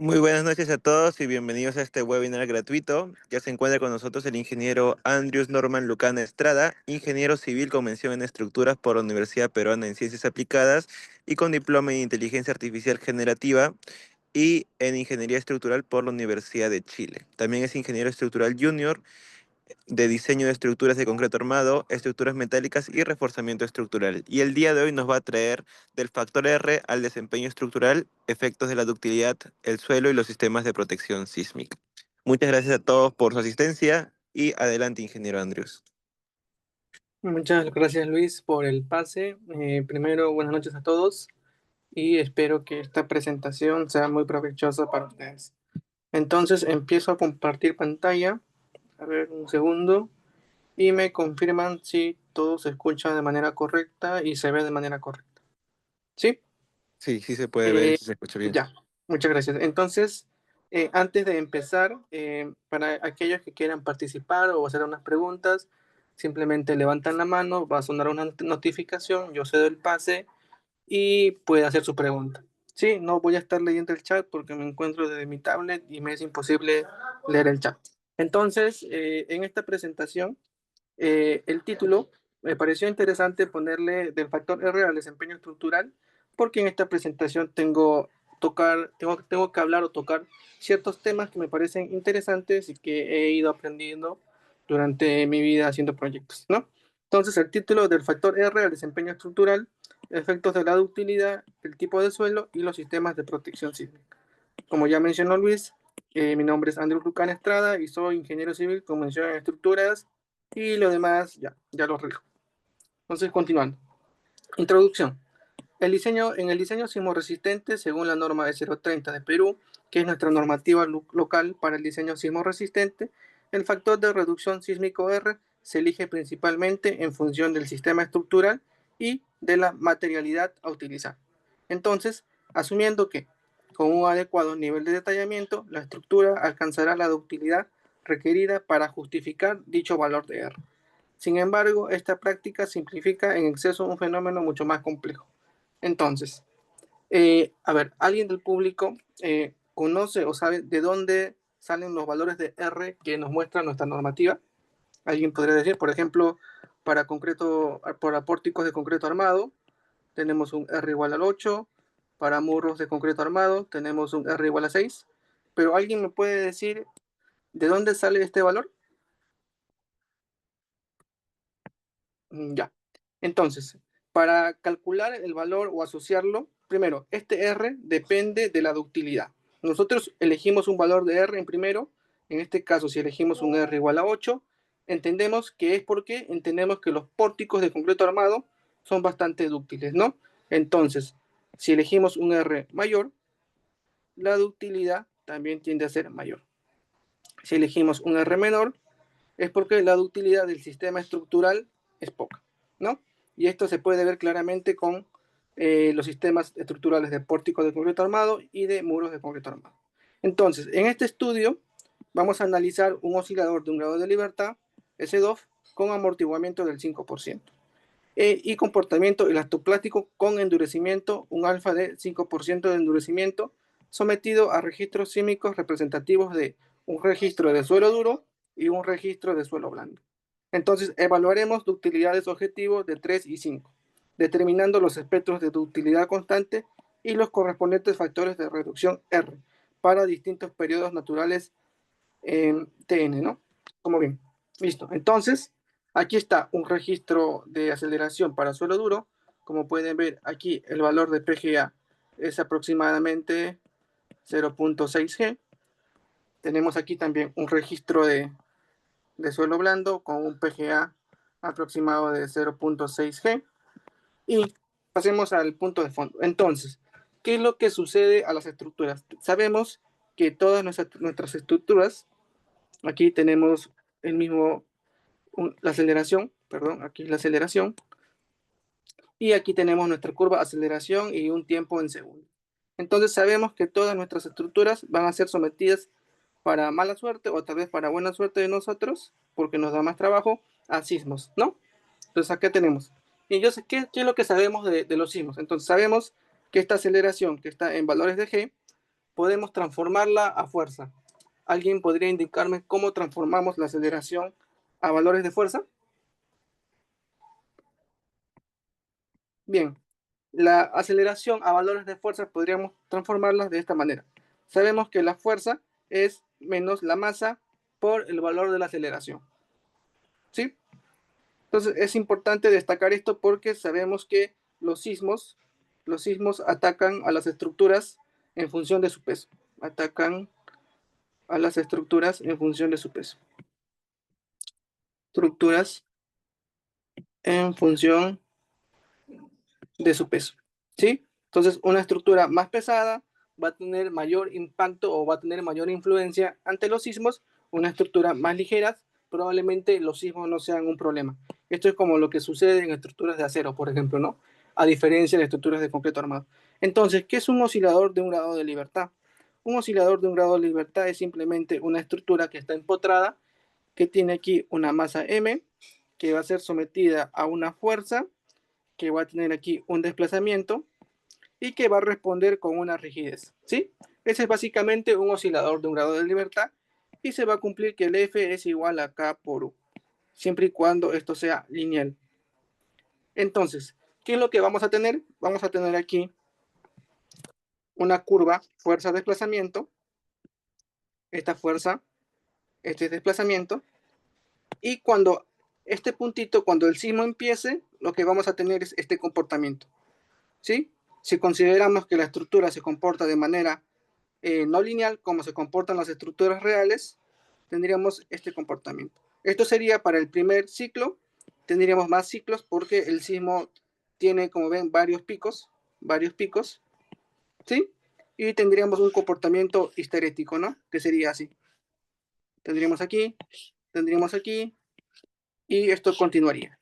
Muy buenas noches a todos y bienvenidos a este webinar gratuito. Ya se encuentra con nosotros el ingeniero Andrews Norman Lucana Estrada, ingeniero civil con mención en estructuras por la Universidad Peruana en Ciencias Aplicadas y con diploma en Inteligencia Artificial Generativa y en Ingeniería Estructural por la Universidad de Chile. También es ingeniero estructural junior de diseño de estructuras de concreto armado, estructuras metálicas y reforzamiento estructural. Y el día de hoy nos va a traer del factor R al desempeño estructural, efectos de la ductilidad, el suelo y los sistemas de protección sísmica. Muchas gracias a todos por su asistencia y adelante, ingeniero Andrews. Muchas gracias, Luis, por el pase. Primero, buenas noches a todos y espero que esta presentación sea muy provechosa para ustedes. Entonces, empiezo a compartir pantalla. A ver, un segundo. Y me confirman si todo se escucha de manera correcta y se ve de manera correcta. ¿Sí? Sí, sí se puede ver y Eh, sí se escucha bien. ya, muchas gracias. Entonces, antes de empezar, para aquellos que quieran participar o hacer unas preguntas, simplemente levantan la mano, va a sonar una notificación, yo cedo el pase y puede hacer su pregunta. Sí, no voy a estar leyendo el chat porque me encuentro desde mi tablet y me es imposible leer el chat. Entonces, en esta presentación, el título me pareció interesante ponerle del factor R al desempeño estructural, porque en esta presentación tengo que hablar o tocar ciertos temas que me parecen interesantes y que he ido aprendiendo durante mi vida haciendo proyectos, ¿no? Entonces, el título del factor R al desempeño estructural, efectos de la ductilidad, el tipo de suelo y los sistemas de protección sísmica. Como ya mencionó Luis, mi nombre es Andrew Lucán Estrada y soy ingeniero civil con mención en estructuras y lo demás ya lo arreglo. Entonces, continuando. Introducción. En el diseño sismorresistente, según la norma E030 de Perú, que es nuestra normativa local para el diseño sismorresistente, el factor de reducción sísmico R se elige principalmente en función del sistema estructural y de la materialidad a utilizar. Entonces, asumiendo que con un adecuado nivel de detallamiento, la estructura alcanzará la ductilidad requerida para justificar dicho valor de R. Sin embargo, esta práctica simplifica en exceso un fenómeno mucho más complejo. Entonces, a ver, ¿alguien del público conoce o sabe de dónde salen los valores de R que nos muestra nuestra normativa? Alguien podría decir, por ejemplo, para pórticos de concreto armado, tenemos un R igual al 8, para muros de concreto armado, tenemos un R igual a 6, pero ¿alguien me puede decir de dónde sale este valor? Ya. Entonces, para calcular el valor o asociarlo, primero, este R depende de la ductilidad. Nosotros elegimos un valor de R en primero, en este caso, si elegimos un R igual a 8, entendemos que es porque entendemos que los pórticos de concreto armado son bastante dúctiles, ¿no? Entonces, si elegimos un R mayor, la ductilidad también tiende a ser mayor. Si elegimos un R menor, es porque la ductilidad del sistema estructural es poca, ¿no? Y esto se puede ver claramente con los sistemas estructurales de pórticos de concreto armado y de muros de concreto armado. Entonces, en este estudio vamos a analizar un oscilador de un grado de libertad, S2, con amortiguamiento del 5%. Y comportamiento elastoplástico con endurecimiento, un alfa de 5% de endurecimiento, sometido a registros sísmicos representativos de un registro de suelo duro y un registro de suelo blando. Entonces, evaluaremos ductilidades objetivos de 3 y 5, determinando los espectros de ductilidad constante y los correspondientes factores de reducción R para distintos periodos naturales en TN, ¿no? Como bien, listo. Entonces, aquí está un registro de aceleración para suelo duro. Como pueden ver, aquí el valor de PGA es aproximadamente 0.6 G. Tenemos aquí también un registro de suelo blando con un PGA aproximado de 0.6 G. Y pasemos al punto de fondo. Entonces, ¿qué es lo que sucede a las estructuras? Sabemos que todas nuestras estructuras, aquí tenemos el mismo, la aceleración, perdón, aquí la aceleración, y aquí tenemos nuestra curva de aceleración y un tiempo en segundos. Entonces sabemos que todas nuestras estructuras van a ser sometidas para mala suerte o tal vez para buena suerte de nosotros, porque nos da más trabajo, a sismos, ¿no? Entonces acá tenemos. Y yo sé qué es lo que sabemos de los sismos. Entonces sabemos que esta aceleración que está en valores de G podemos transformarla a fuerza. ¿Alguien podría indicarme cómo transformamos la aceleración a valores de fuerza? Bien, la aceleración a valores de fuerza podríamos transformarlas de esta manera. Sabemos que la fuerza es menos la masa por el valor de la aceleración. ¿Sí? Entonces es importante destacar esto porque sabemos que los sismos atacan a las estructuras en función de su peso. Atacan a las estructuras en función de su peso. Estructuras en función de su peso. ¿Sí? Entonces, una estructura más pesada va a tener mayor impacto o va a tener mayor influencia ante los sismos. Una estructura más ligera, probablemente los sismos no sean un problema. Esto es como lo que sucede en estructuras de acero, por ejemplo, ¿no? A diferencia de estructuras de concreto armado. Entonces, ¿qué es un oscilador de un grado de libertad? Un oscilador de un grado de libertad es simplemente una estructura que está empotrada, que tiene aquí una masa M, que va a ser sometida a una fuerza, que va a tener aquí un desplazamiento y que va a responder con una rigidez, ¿sí? Ese es básicamente un oscilador de un grado de libertad y se va a cumplir que el F es igual a K por U, siempre y cuando esto sea lineal. Entonces, ¿qué es lo que vamos a tener? Vamos a tener aquí una curva fuerza-desplazamiento, esta fuerza, este desplazamiento, y cuando este puntito, cuando el sismo empiece, lo que vamos a tener es este comportamiento, ¿sí? Si consideramos que la estructura se comporta de manera no lineal, como se comportan las estructuras reales, tendríamos este comportamiento. Esto sería para el primer ciclo, tendríamos más ciclos porque el sismo tiene, como ven, varios picos, ¿sí? Y tendríamos un comportamiento histerético, ¿no? Que sería así. Tendríamos aquí, y esto continuaría.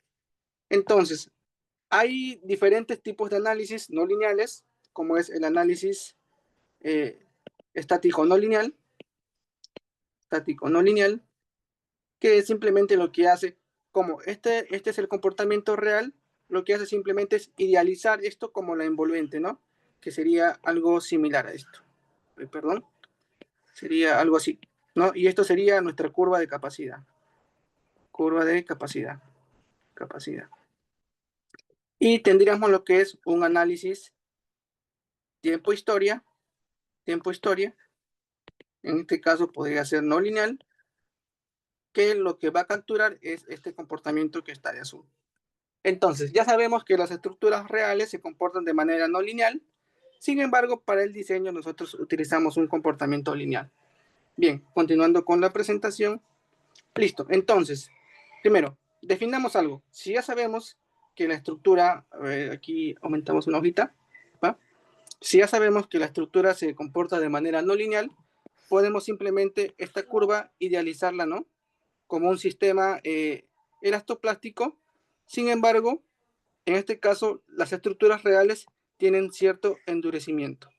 Entonces, hay diferentes tipos de análisis no lineales, como es el análisis eh, estático no lineal, que simplemente lo que hace, como este es el comportamiento real, lo que hace simplemente es idealizar esto como la envolvente, ¿no? Que sería algo similar a esto. Perdón, sería algo así, ¿no? Y esto sería nuestra curva de capacidad. Curva de capacidad. Y tendríamos lo que es un análisis tiempo-historia, en este caso podría ser no lineal, que lo que va a capturar es este comportamiento que está de azul. Entonces, ya sabemos que las estructuras reales se comportan de manera no lineal, sin embargo, para el diseño nosotros utilizamos un comportamiento lineal. Bien, continuando con la presentación. Listo, entonces, primero, definamos algo. Si ya sabemos que la estructura, a ver, aquí aumentamos una hojita, ¿va? Si ya sabemos que la estructura se comporta de manera no lineal, podemos simplemente esta curva idealizarla, ¿no? Como un sistema elastoplástico. Sin embargo, en este caso, las estructuras reales tienen cierto endurecimiento.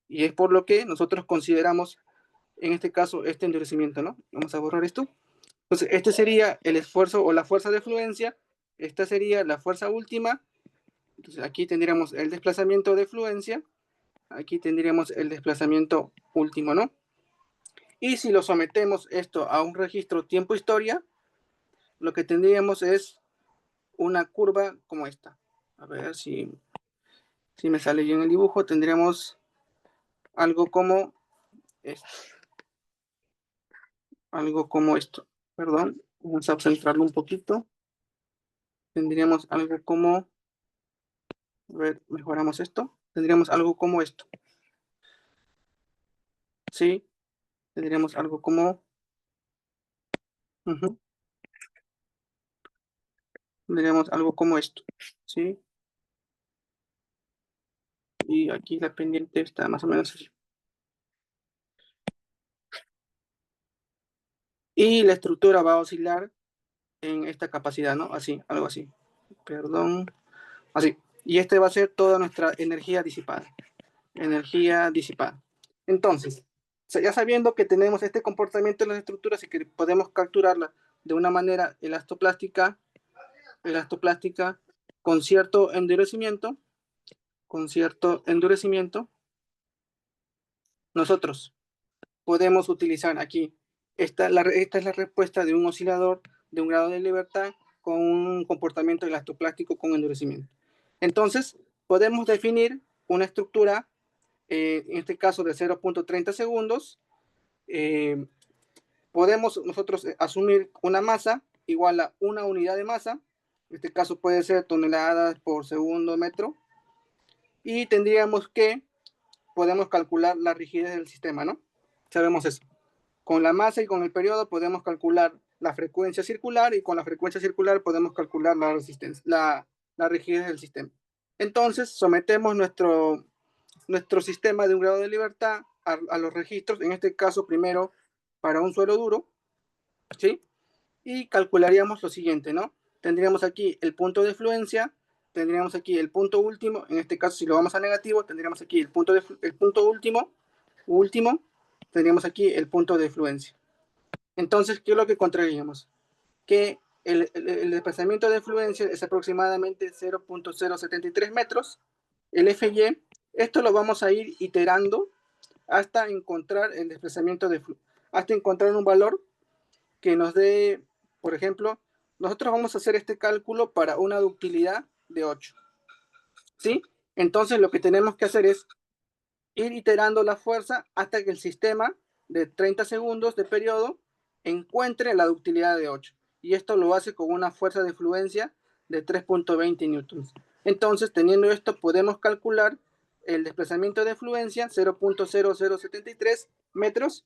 Y es por lo que nosotros consideramos, en este caso, este endurecimiento, ¿no? Vamos a borrar esto. Entonces, este sería el esfuerzo o la fuerza de fluencia. Esta sería la fuerza última. Entonces, aquí tendríamos el desplazamiento de fluencia. Aquí tendríamos el desplazamiento último, ¿no? Y si lo sometemos esto a un registro tiempo-historia, lo que tendríamos es una curva como esta. A ver si me sale bien el dibujo, tendríamos algo como esto. Algo como esto. Perdón, vamos a centrarlo un poquito. Tendríamos algo como, a ver, mejoramos esto. Tendríamos algo como esto. Sí, tendríamos algo como, tendríamos algo como esto. Sí, y aquí la pendiente está más o menos así. Y la estructura va a oscilar en esta capacidad, ¿no? Así, algo así. Perdón, así. Y este va a ser toda nuestra energía disipada. Energía disipada. Entonces, ya sabiendo que tenemos este comportamiento en las estructuras y que podemos capturarla de una manera elastoplástica con cierto endurecimiento, nosotros podemos utilizar aquí, esta es la respuesta de un oscilador de un grado de libertad con un comportamiento elastoplástico con endurecimiento. Entonces, podemos definir una estructura, en este caso de 0.30 segundos. Podemos nosotros asumir una masa igual a una unidad de masa, en este caso puede ser toneladas por segundo metro, y tendríamos que, podemos calcular la rigidez del sistema, ¿no? Sabemos eso. Con la masa y con el periodo podemos calcular la frecuencia circular, y con la frecuencia circular podemos calcular la resistencia, la rigidez del sistema. Entonces, sometemos nuestro sistema de un grado de libertad a los registros, en este caso primero para un suelo duro, ¿sí? Y calcularíamos lo siguiente, ¿no? Tendríamos aquí el punto de fluencia, tendríamos aquí el punto último, en este caso si lo vamos a negativo, tendríamos aquí el punto último, tendríamos aquí el punto de fluencia. Entonces, ¿qué es lo que encontraríamos? Que el desplazamiento de fluencia es aproximadamente 0.073 metros. El FY, esto lo vamos a ir iterando hasta encontrar el desplazamiento de fluencia, hasta encontrar un valor que nos dé, por ejemplo, nosotros vamos a hacer este cálculo para una ductilidad de 8, ¿sí? Entonces lo que tenemos que hacer es ir iterando la fuerza hasta que el sistema de 30 segundos de periodo encuentre la ductilidad de 8. Y esto lo hace con una fuerza de fluencia de 3.20 newtons. Entonces, teniendo esto, podemos calcular el desplazamiento de fluencia 0.0073 metros.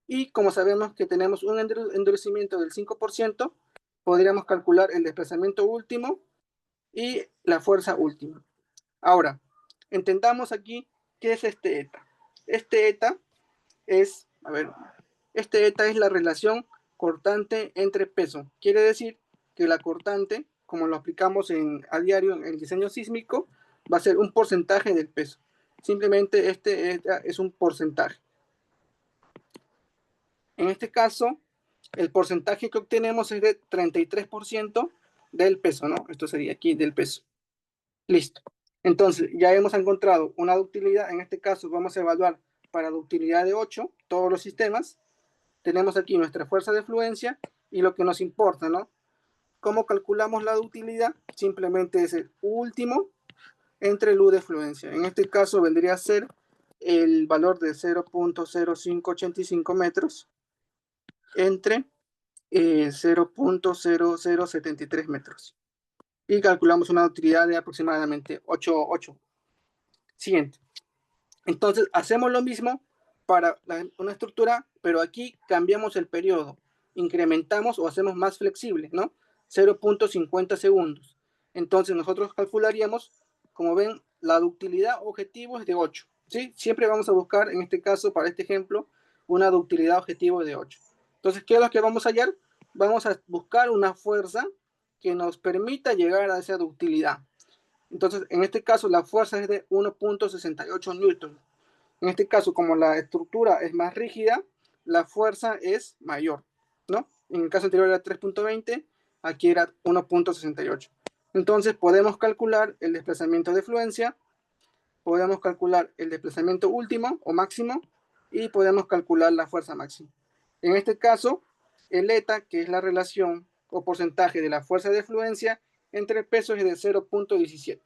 Y como sabemos que tenemos un endurecimiento del 5%, podríamos calcular el desplazamiento último y la fuerza última. Ahora, entendamos aquí qué es este eta. Este eta es, a ver, este eta es la relación cortante entre peso. Quiere decir que la cortante, como lo aplicamos a diario en el diseño sísmico, va a ser un porcentaje del peso. Simplemente este eta es un porcentaje. En este caso, el porcentaje que obtenemos es de 33% del peso, ¿no? Esto sería aquí del peso. Listo. Entonces, ya hemos encontrado una ductilidad. En este caso, vamos a evaluar para ductilidad de 8 todos los sistemas. Tenemos aquí nuestra fuerza de fluencia y lo que nos importa, ¿no? ¿Cómo calculamos la ductilidad? Simplemente es el último entre el U de fluencia. En este caso vendría a ser el valor de 0.0585 metros entre 0.0073 metros. Y calculamos una utilidad de aproximadamente 8. Siguiente. Entonces, hacemos lo mismo para una estructura, pero aquí cambiamos el periodo. Incrementamos o hacemos más flexible, ¿no? 0.50 segundos. Entonces, nosotros calcularíamos, como ven, la ductilidad objetivo es de 8. ¿Sí? Siempre vamos a buscar, en este caso, para este ejemplo, una ductilidad objetivo de 8. Entonces, ¿qué es lo que vamos a hallar? Vamos a buscar una fuerza que nos permita llegar a esa ductilidad. Entonces, en este caso, la fuerza es de 1.68 newton. En este caso, como la estructura es más rígida, la fuerza es mayor, ¿no? En el caso anterior era 3.20, aquí era 1.68. Entonces, podemos calcular el desplazamiento de fluencia, podemos calcular el desplazamiento último o máximo, y podemos calcular la fuerza máxima. En este caso, el eta, que es la relación o porcentaje de la fuerza de fluencia entre pesos, es de 0.17.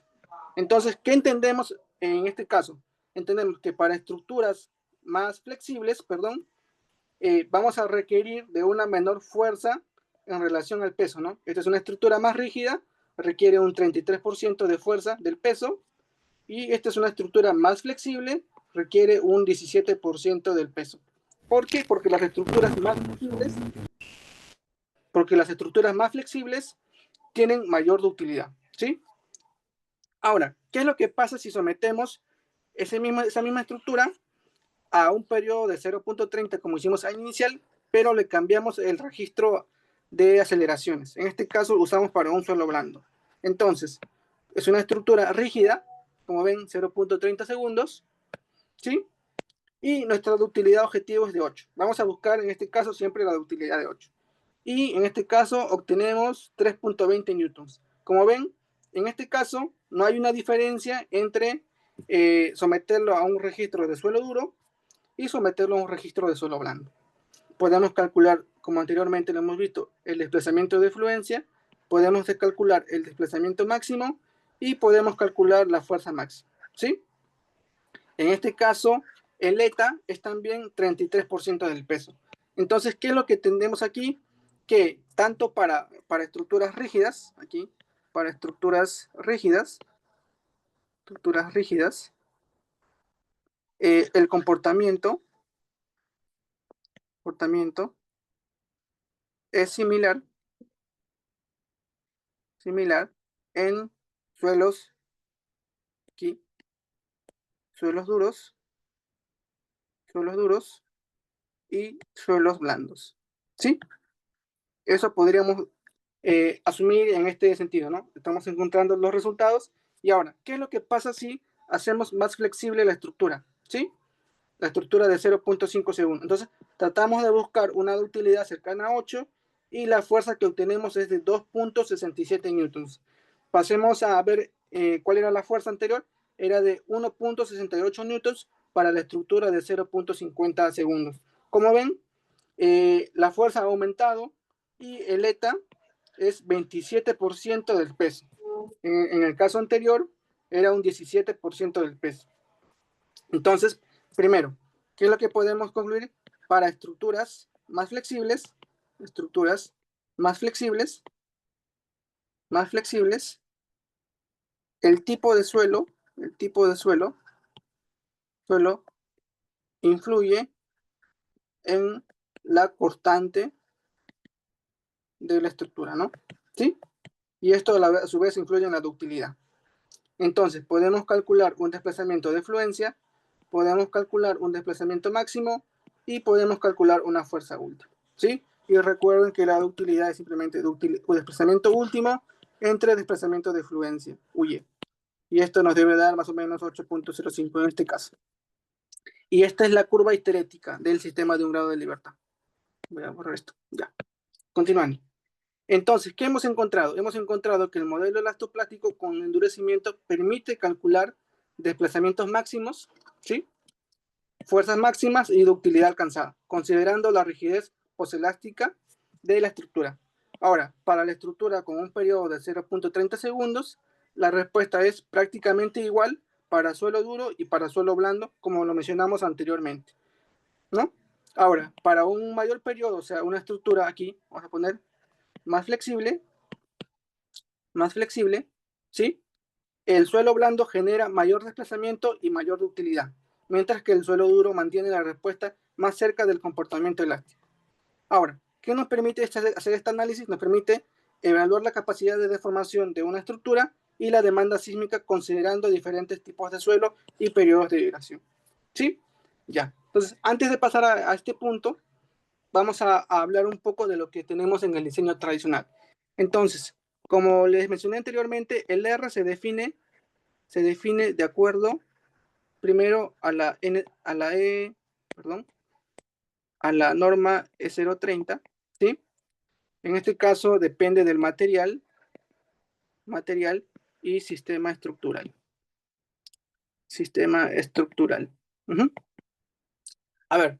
Entonces, ¿qué entendemos en este caso? Entendemos que para estructuras más flexibles, vamos a requerir de una menor fuerza en relación al peso, ¿no? Esta es una estructura más rígida, requiere un 33% de fuerza del peso, y esta es una estructura más flexible, requiere un 17% del peso. ¿Por qué? Porque las estructuras más flexibles tienen mayor ductilidad, ¿sí? Ahora, ¿qué es lo que pasa si sometemos esa misma estructura a un periodo de 0.30 como hicimos al inicial, pero le cambiamos el registro de aceleraciones? En este caso lo usamos para un suelo blando. Entonces, es una estructura rígida, como ven, 0.30 segundos, ¿sí? Y nuestra ductilidad objetivo es de 8. Vamos a buscar en este caso siempre la ductilidad de 8. Y en este caso obtenemos 3.20 newtons. Como ven, en este caso no hay una diferencia entre someterlo a un registro de suelo duro y someterlo a un registro de suelo blando. Podemos calcular, como anteriormente lo hemos visto, el desplazamiento de fluencia, podemos calcular el desplazamiento máximo y podemos calcular la fuerza máxima, ¿sí? En este caso, el eta es también 33% del peso. Entonces, ¿qué es lo que tenemos aquí? Que tanto para estructuras rígidas, aquí, para el comportamiento es similar en suelos, aquí, suelos duros y suelos blandos. ¿Sí? Eso podríamos asumir en este sentido, ¿no? Estamos encontrando los resultados. Y ahora, ¿qué es lo que pasa si hacemos más flexible la estructura? ¿Sí? La estructura de 0.5 segundos. Entonces, tratamos de buscar una ductilidad cercana a 8 y la fuerza que obtenemos es de 2.67 newtons. Pasemos a ver cuál era la fuerza anterior. Era de 1.68 newtons para la estructura de 0.50 segundos. Como ven, la fuerza ha aumentado y el ETA es 27% del peso. En el caso anterior era un 17% del peso. Entonces, primero, ¿qué es lo que podemos concluir? Para estructuras más flexibles, el tipo de suelo influye en la constante de la estructura, ¿no? ¿Sí? Y esto a su vez influye en la ductilidad. Entonces, podemos calcular un desplazamiento de fluencia, podemos calcular un desplazamiento máximo y podemos calcular una fuerza última, ¿sí? Y recuerden que la ductilidad es simplemente desplazamiento último entre desplazamiento de fluencia, UY. Y esto nos debe dar más o menos 8.05 en este caso. Y esta es la curva histerética del sistema de un grado de libertad. Voy a borrar esto, ya. Continuando. Entonces, ¿qué hemos encontrado? Hemos encontrado que el modelo elastoplástico con endurecimiento permite calcular desplazamientos máximos, ¿sí? Fuerzas máximas y ductilidad alcanzada, considerando la rigidez poselástica de la estructura. Ahora, para la estructura con un periodo de 0.30 segundos, la respuesta es prácticamente igual para suelo duro y para suelo blando, como lo mencionamos anteriormente, ¿no? Ahora, para un mayor periodo, o sea, una estructura aquí, vamos a poner más flexible, ¿sí? El suelo blando genera mayor desplazamiento y mayor ductilidad, mientras que el suelo duro mantiene la respuesta más cerca del comportamiento elástico. Ahora, ¿qué nos permite hacer este análisis? Nos permite evaluar la capacidad de deformación de una estructura y la demanda sísmica considerando diferentes tipos de suelo y periodos de vibración. ¿Sí? Ya. Entonces, antes de pasar a este punto, vamos a hablar un poco de lo que tenemos en el diseño tradicional. Entonces, como les mencioné anteriormente, el R se define de acuerdo primero a la, a la norma E030, ¿sí? En este caso depende del material y sistema estructural. Uh-huh. A ver,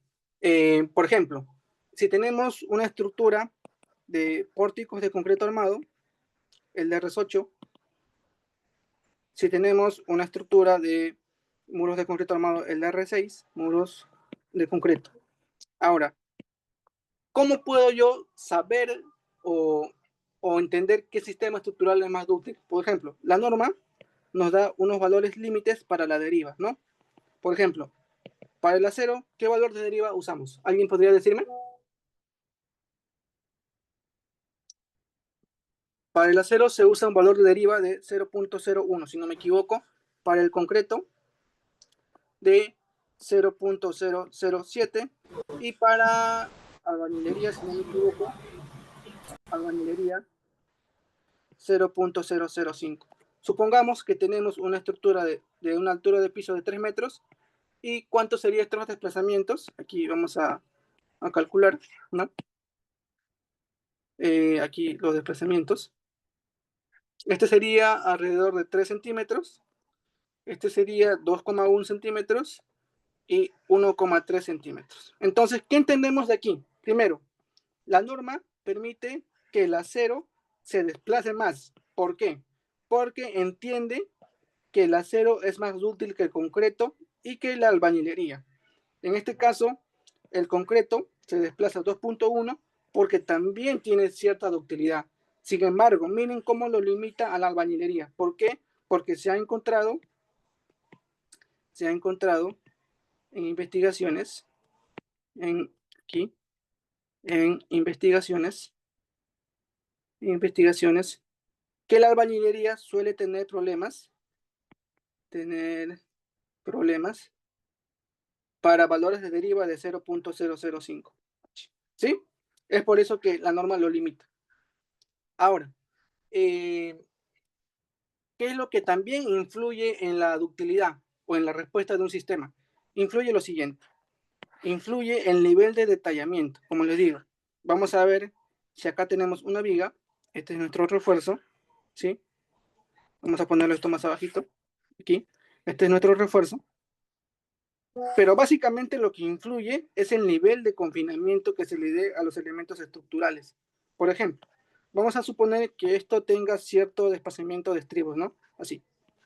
por ejemplo, si tenemos una estructura de pórticos de concreto armado, el DR8, si tenemos una estructura de muros de concreto armado, el DR6, muros de concreto. Ahora, ¿cómo puedo yo saber o entender qué sistema estructural es más útil? Por ejemplo, la norma nos da unos valores límites para la deriva, ¿no? Por ejemplo, para el acero, ¿qué valor de deriva usamos? ¿Alguien podría decirme? Para el acero se usa un valor de deriva de 0.01, si no me equivoco. Para el concreto, de 0.007. Y para albañilería, si no me equivoco, albañilería 0.005. Supongamos que tenemos una estructura de una altura de piso de 3 metros. ¿Y cuántos serían estos desplazamientos? Aquí vamos a calcular, ¿no? Aquí los desplazamientos. Este sería alrededor de 3 centímetros. Este sería 2,1 centímetros. y 1,3 centímetros. Entonces, ¿qué entendemos de aquí? Primero, la norma permite que el acero se desplace más. ¿Por qué? Porque entiende que el acero es más dúctil que el concreto y que la albañilería. En este caso, el concreto se desplaza 2,1 porque también tiene cierta ductilidad. Sin embargo, miren cómo lo limita a la albañilería. ¿Por qué? Porque se ha encontrado en investigaciones, aquí, en investigaciones, que la albañilería suele tener problemas para valores de deriva de 0,005. ¿Sí? Es por eso que la norma lo limita. Ahora, ¿qué es lo que también influye en la ductilidad o en la respuesta de un sistema? Influye lo siguiente. Influye el nivel de detallamiento. Como les digo, vamos a ver si acá tenemos una viga. Este es nuestro refuerzo. ¿Sí? Vamos a ponerlo esto más abajito. Aquí. Este es nuestro refuerzo. Pero básicamente lo que influye es el nivel de confinamiento que se le dé a los elementos estructurales. Por ejemplo, vamos a suponer que esto tenga cierto desplazamiento de estribos, ¿no? Así,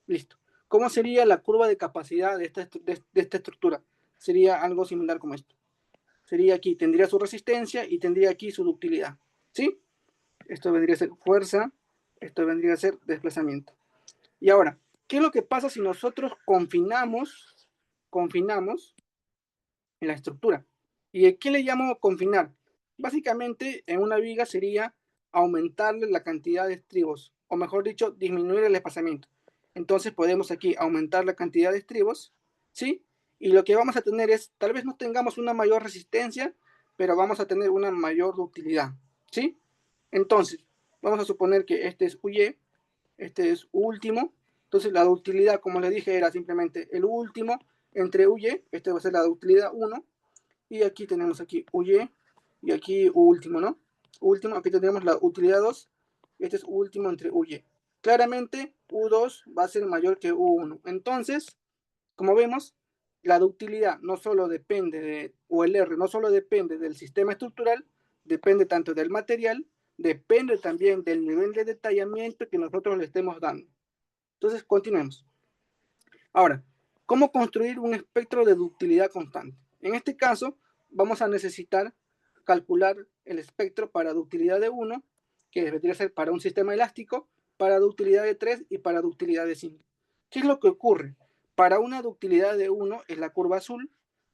listo. ¿Cómo sería la curva de capacidad de esta estructura? Sería algo similar como esto. Sería aquí, tendría su resistencia y tendría aquí su ductilidad, ¿sí? Esto vendría a ser fuerza, esto vendría a ser desplazamiento. Y ahora, ¿qué es lo que pasa si nosotros confinamos en la estructura? ¿Y qué le llamo confinar? Básicamente, en una viga sería aumentarle la cantidad de estribos, o mejor dicho, disminuir el espaciamiento. Entonces podemos aquí aumentar la cantidad de estribos, ¿sí? Y lo que vamos a tener es, tal vez no tengamos una mayor resistencia, pero vamos a tener una mayor ductilidad, ¿sí? Entonces, vamos a suponer que este es UY, este es último. Entonces la ductilidad, como les dije, era simplemente el último entre UY, este va a ser la ductilidad 1, y aquí tenemos aquí UY, y aquí último, ¿no? Último, aquí tenemos la utilidad 2, este es último entre UY. Claramente U2 va a ser mayor que U1. Entonces, como vemos, la ductilidad no solo depende o el R no solo depende del sistema estructural, depende tanto del material, depende también del nivel de detallamiento que nosotros le estemos dando. Entonces, continuemos. Ahora, ¿cómo construir un espectro de ductilidad constante? En este caso, vamos a necesitar calcular el espectro para ductilidad de 1, que debería ser para un sistema elástico, para ductilidad de 3 y para ductilidad de 5. ¿Qué es lo que ocurre? Para una ductilidad de 1, en la curva azul,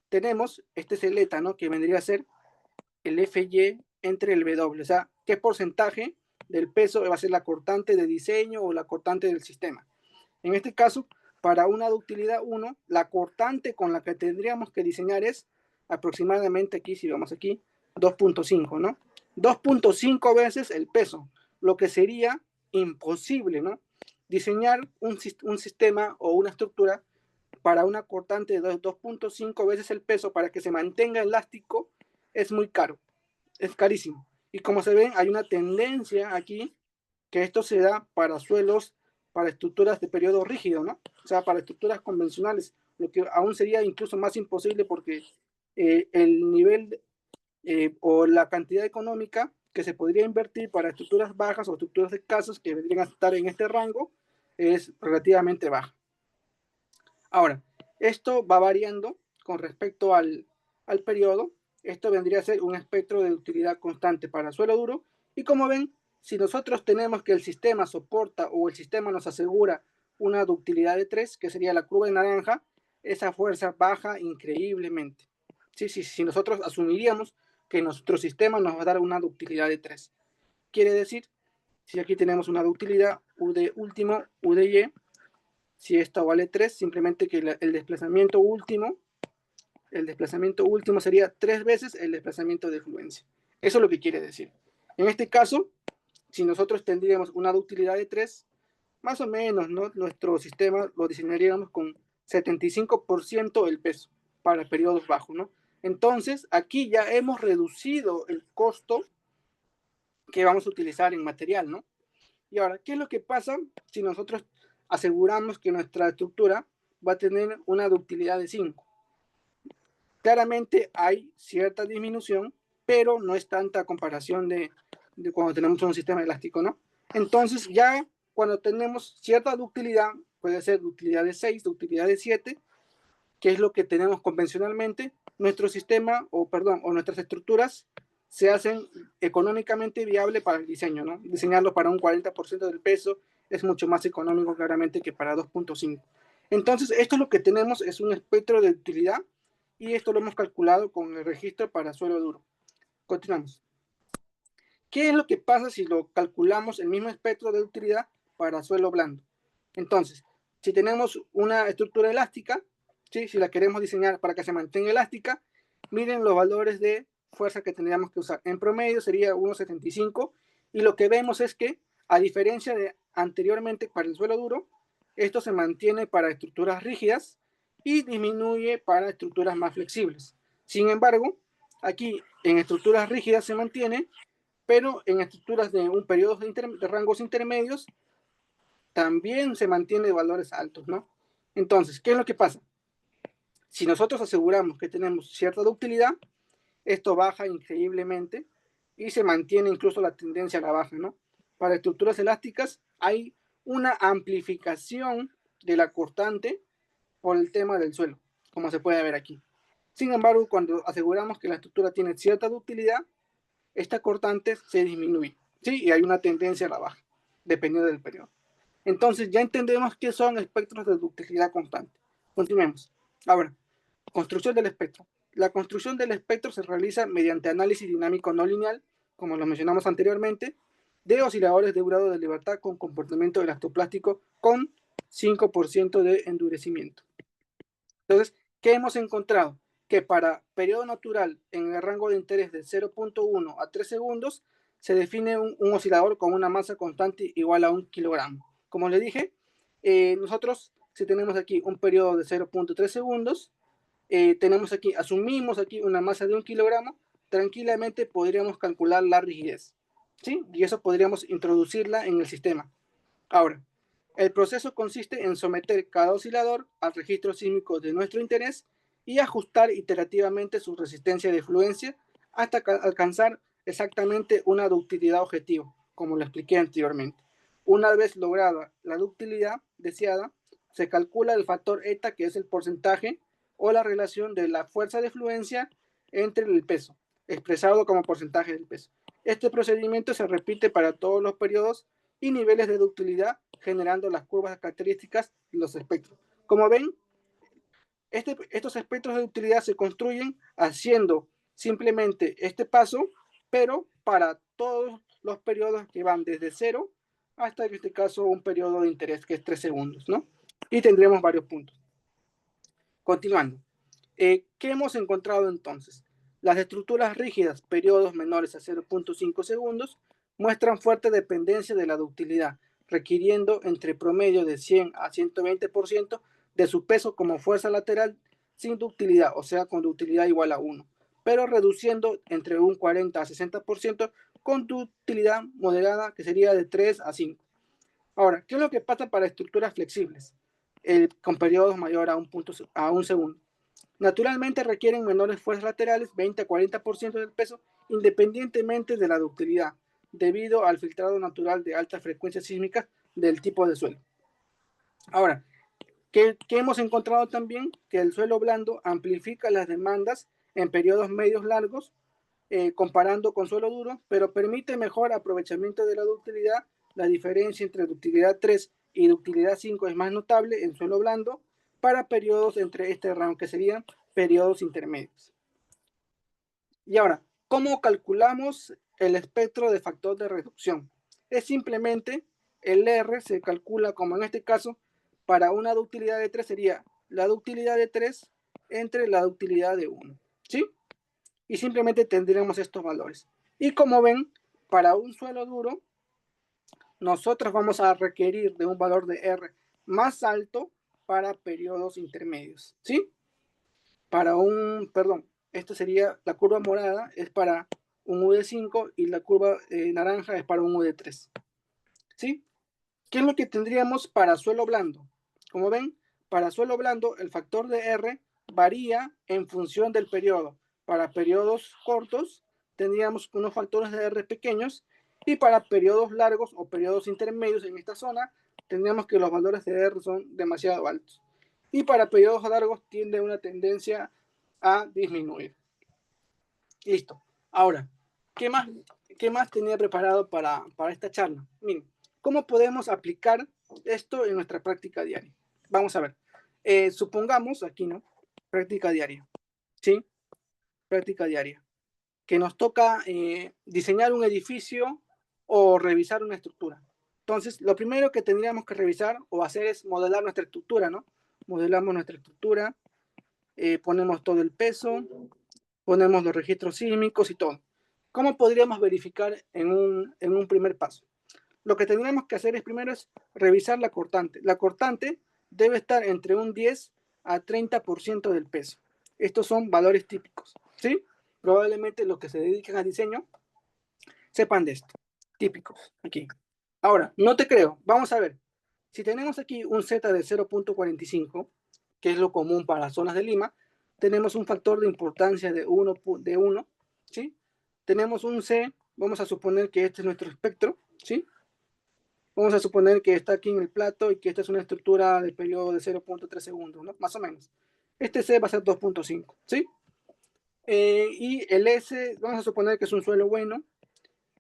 tenemos, este es el eta, ¿no? Que vendría a ser el FY entre el W, o sea, qué porcentaje del peso va a ser la cortante de diseño o la cortante del sistema. En este caso, para una ductilidad 1, la cortante con la que tendríamos que diseñar es aproximadamente aquí, si vamos aquí, 2,5, ¿no? 2,5 veces el peso, lo que sería imposible, ¿no? Diseñar un sistema o una estructura para una cortante de 2,5 veces el peso para que se mantenga elástico es muy caro, es carísimo. Y como se ven, hay una tendencia aquí que esto se da para suelos, para estructuras de periodo rígido, ¿no? O sea, para estructuras convencionales, lo que aún sería incluso más imposible porque el nivel o la cantidad económica que se podría invertir para estructuras bajas o estructuras de casas que vendrían a estar en este rango es relativamente baja. Ahora, esto va variando con respecto al periodo. Esto vendría a ser un espectro de utilidad constante para suelo duro. Y como ven, si nosotros tenemos que el sistema soporta o el sistema nos asegura una ductilidad de 3, que sería la curva de naranja, esa fuerza baja increíblemente. Si nosotros asumiríamos que nuestro sistema nos va a dar una ductilidad de 3. Quiere decir, si aquí tenemos una ductilidad U de último, U de Y, si esto vale 3, simplemente que el desplazamiento último sería 3 veces el desplazamiento de fluencia. Eso es lo que quiere decir. En este caso, si nosotros tendríamos una ductilidad de 3, más o menos, ¿no? Nuestro sistema lo diseñaríamos con 75% el peso para periodos bajos, ¿no? Entonces, aquí ya hemos reducido el costo que vamos a utilizar en material, ¿no? Y ahora, ¿qué es lo que pasa si nosotros aseguramos que nuestra estructura va a tener una ductilidad de 5? Claramente hay cierta disminución, pero no es tanta comparación de cuando tenemos un sistema elástico, ¿no? Entonces ya cuando tenemos cierta ductilidad, puede ser ductilidad de 6, ductilidad de 7, que es lo que tenemos convencionalmente, nuestro sistema, o nuestras estructuras se hacen económicamente viable para el diseño, ¿no? Diseñarlo para un 40% del peso es mucho más económico claramente que para 2.5. Entonces, esto es lo que tenemos, es un espectro de utilidad y esto lo hemos calculado con el registro para suelo duro. Continuamos. ¿Qué es lo que pasa si lo calculamos el mismo espectro de utilidad para suelo blando? Entonces, si tenemos una estructura elástica, ¿sí? Si la queremos diseñar para que se mantenga elástica, miren los valores de fuerza que tendríamos que usar. En promedio sería 1,75 y lo que vemos es que, a diferencia de anteriormente para el suelo duro, esto se mantiene para estructuras rígidas y disminuye para estructuras más flexibles. Sin embargo, aquí en estructuras rígidas se mantiene, pero en estructuras de un periodo de rangos intermedios también se mantiene valores altos, ¿no? Entonces, ¿qué es lo que pasa? Si nosotros aseguramos que tenemos cierta ductilidad, esto baja increíblemente y se mantiene incluso la tendencia a la baja, ¿no? Para estructuras elásticas hay una amplificación de la cortante por el tema del suelo, como se puede ver aquí. Sin embargo, cuando aseguramos que la estructura tiene cierta ductilidad, esta cortante se disminuye, ¿sí? Y hay una tendencia a la baja, dependiendo del periodo. Entonces, ya entendemos qué son espectros de ductilidad constante. Continuemos. Ahora, construcción del espectro. La construcción del espectro se realiza mediante análisis dinámico no lineal, como lo mencionamos anteriormente, de osciladores de grado de libertad con comportamiento elastoplástico con 5% de endurecimiento. Entonces, ¿qué hemos encontrado? Que para periodo natural en el rango de interés de 0.1 a 3 segundos se define un oscilador con una masa constante igual a 1 kilogramo. Como le dije, nosotros si tenemos aquí un periodo de 0.3 segundos, tenemos aquí, asumimos aquí una masa de 1 kilogramo, tranquilamente podríamos calcular la rigidez, ¿sí? Y eso podríamos introducirla en el sistema. Ahora, el proceso consiste en someter cada oscilador al registro sísmico de nuestro interés y ajustar iterativamente su resistencia de fluencia hasta alcanzar exactamente una ductilidad objetivo, como lo expliqué anteriormente. Una vez lograda la ductilidad deseada, se calcula el factor eta, que es el porcentaje o la relación de la fuerza de fluencia entre el peso, expresado como porcentaje del peso. Este procedimiento se repite para todos los periodos y niveles de ductilidad, generando las curvas características de los espectros. Como ven, estos espectros de ductilidad se construyen haciendo simplemente este paso, pero para todos los periodos que van desde 0 hasta, en este caso, un periodo de interés que es 3 segundos, ¿no? Y tendremos varios puntos. Continuando. ¿Qué hemos encontrado entonces? Las estructuras rígidas, periodos menores a 0.5 segundos, muestran fuerte dependencia de la ductilidad, requiriendo entre promedio de 100 a 120% de su peso como fuerza lateral sin ductilidad, o sea, con ductilidad igual a 1, pero reduciendo entre un 40 a 60% con ductilidad moderada, que sería de 3 a 5. Ahora, ¿qué es lo que pasa para estructuras flexibles con periodos mayores a un segundo? Naturalmente requieren menores fuerzas laterales, 20 a 40% del peso, independientemente de la ductilidad, debido al filtrado natural de alta frecuencia sísmica del tipo de suelo. Ahora, ¿qué hemos encontrado también? Que el suelo blando amplifica las demandas en periodos medios largos, comparando con suelo duro, pero permite mejor aprovechamiento de la ductilidad. La diferencia entre ductilidad 3 y ductilidad 5 es más notable en suelo blando para periodos entre este rango, que serían periodos intermedios. Y ahora, ¿cómo calculamos el espectro de factor de reducción? Es simplemente el R se calcula como en este caso, para una ductilidad de 3 sería la ductilidad de 3 entre la ductilidad de 1, ¿sí? Y simplemente tendríamos estos valores. Y como ven, para un suelo duro, nosotros vamos a requerir de un valor de R más alto para periodos intermedios, ¿sí? Esto sería la curva morada, es para un U de 5 y la curva naranja es para un U de 3, ¿sí? ¿Qué es lo que tendríamos para suelo blando? Como ven, para suelo blando, el factor de R varía en función del periodo. Para periodos cortos tendríamos unos factores de R pequeños y para periodos largos o periodos intermedios en esta zona tendríamos que los valores de R son demasiado altos. Y para periodos largos tiende una tendencia a disminuir. Listo. Ahora, ¿qué más tenía preparado para esta charla? Miren, ¿cómo podemos aplicar esto en nuestra práctica diaria? Vamos a ver. Supongamos aquí, ¿no? Práctica diaria. ¿Sí? Práctica diaria. Que nos toca diseñar un edificio o revisar una estructura. Entonces, lo primero que tendríamos que revisar o hacer es modelar nuestra estructura, ¿no? Modelamos nuestra estructura, ponemos todo el peso, ponemos los registros sísmicos y todo. ¿Cómo podríamos verificar en un primer paso? Lo que tendríamos que hacer es primero es revisar la cortante. La cortante debe estar entre un 10 a 30% del peso. Estos son valores típicos, ¿sí? Probablemente los que se dedican al diseño sepan de esto. Típicos, aquí. Ahora, no te creo. Vamos a ver. Si tenemos aquí un Z de 0.45, que es lo común para zonas de Lima, tenemos un factor de importancia de 1, ¿sí? Tenemos un C, vamos a suponer que este es nuestro espectro, ¿sí? Vamos a suponer que está aquí en el plato y que esta es una estructura de periodo de 0.3 segundos, ¿no? Más o menos. Este C va a ser 2.5, ¿sí? Y el S, vamos a suponer que es un suelo bueno,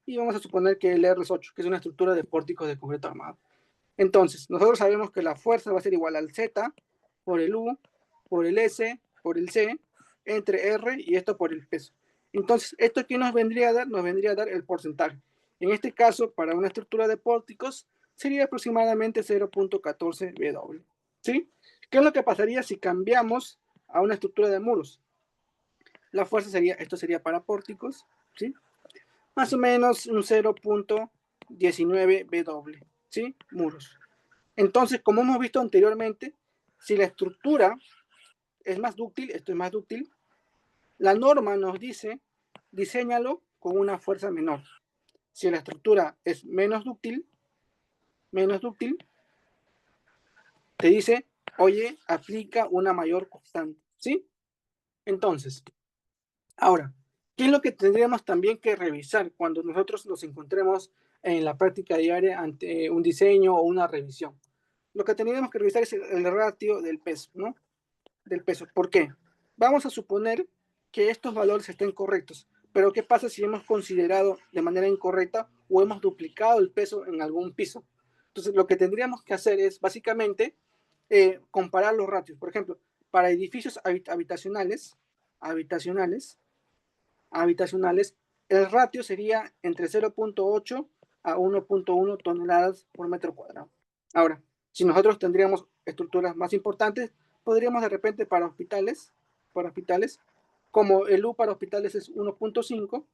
y vamos a suponer que el R es 8, que es una estructura de pórticos de concreto armado. Entonces, nosotros sabemos que la fuerza va a ser igual al Z por el U, por el S, por el C, entre R y esto por el peso. Entonces, ¿esto qué nos vendría a dar? Nos vendría a dar el porcentaje. En este caso, para una estructura de pórticos, sería aproximadamente 0.14 W. ¿Sí? ¿Qué es lo que pasaría si cambiamos a una estructura de muros? La fuerza sería, esto sería para pórticos, ¿sí? Más o menos un 0.19 W, ¿sí? Muros. Entonces, como hemos visto anteriormente, si la estructura es más dúctil, esto es más dúctil, la norma nos dice, diseñalo con una fuerza menor. Si la estructura es menos dúctil, te dice, oye, aplica una mayor constante, ¿sí? Entonces, ahora, ¿qué es lo que tendríamos también que revisar cuando nosotros nos encontremos en la práctica diaria ante un diseño o una revisión? Lo que tendríamos que revisar es el ratio del peso, ¿no? Del peso. ¿Por qué? Vamos a suponer que estos valores estén correctos, pero ¿qué pasa si hemos considerado de manera incorrecta o hemos duplicado el peso en algún piso? Entonces, lo que tendríamos que hacer es básicamente comparar los ratios. Por ejemplo, para edificios habitacionales, el ratio sería entre 0.8 a 1.1 toneladas por metro cuadrado. Ahora, si nosotros tendríamos estructuras más importantes, podríamos de repente para hospitales, como el U para hospitales es 1.5,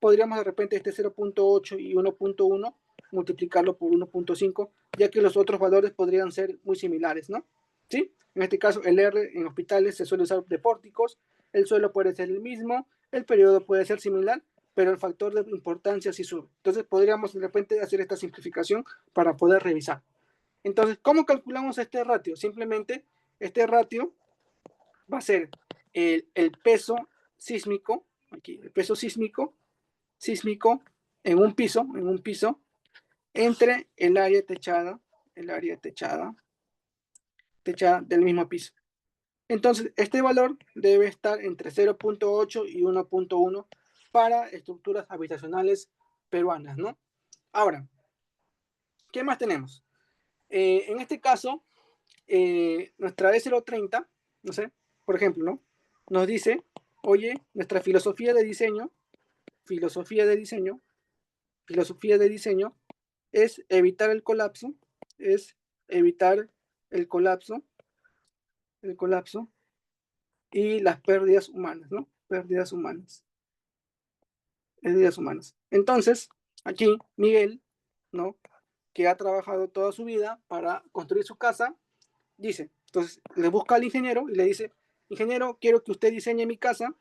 podríamos de repente este 0.8 y 1.1 multiplicarlo por 1.5, ya que los otros valores podrían ser muy similares, ¿no? ¿Sí? En este caso, el R en hospitales se suele usar de pórticos, el suelo puede ser el mismo, el periodo puede ser similar, pero el factor de importancia sí sube. Entonces, podríamos de repente hacer esta simplificación para poder revisar. Entonces, ¿cómo calculamos este ratio? Simplemente este ratio va a ser el peso sísmico, aquí, el peso sísmico en un piso, entre el área techada del mismo piso. Entonces, este valor debe estar entre 0.8 y 1.1 para estructuras habitacionales peruanas, ¿no? Ahora, ¿qué más tenemos? En este caso, nuestra E030, no sé, por ejemplo, ¿no? Nos dice, oye, nuestra filosofía de diseño es evitar el colapso y las pérdidas humanas, ¿no? Pérdidas humanas. Entonces, aquí Miguel, ¿no? Que ha trabajado toda su vida para construir su casa, dice, entonces le busca al ingeniero y le dice, ingeniero, quiero que usted diseñe mi casa,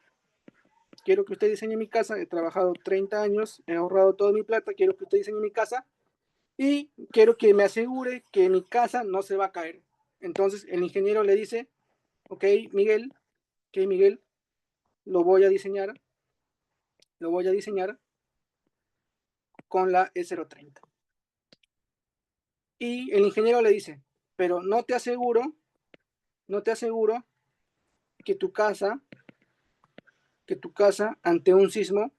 he trabajado 30 años, he ahorrado toda mi plata, quiero que usted diseñe mi casa y quiero que me asegure que mi casa no se va a caer. Entonces el ingeniero le dice, ok, Miguel, Ok, Miguel, lo voy a diseñar con la E030. Y el ingeniero le dice, pero no te aseguro que tu casa, ante un sismo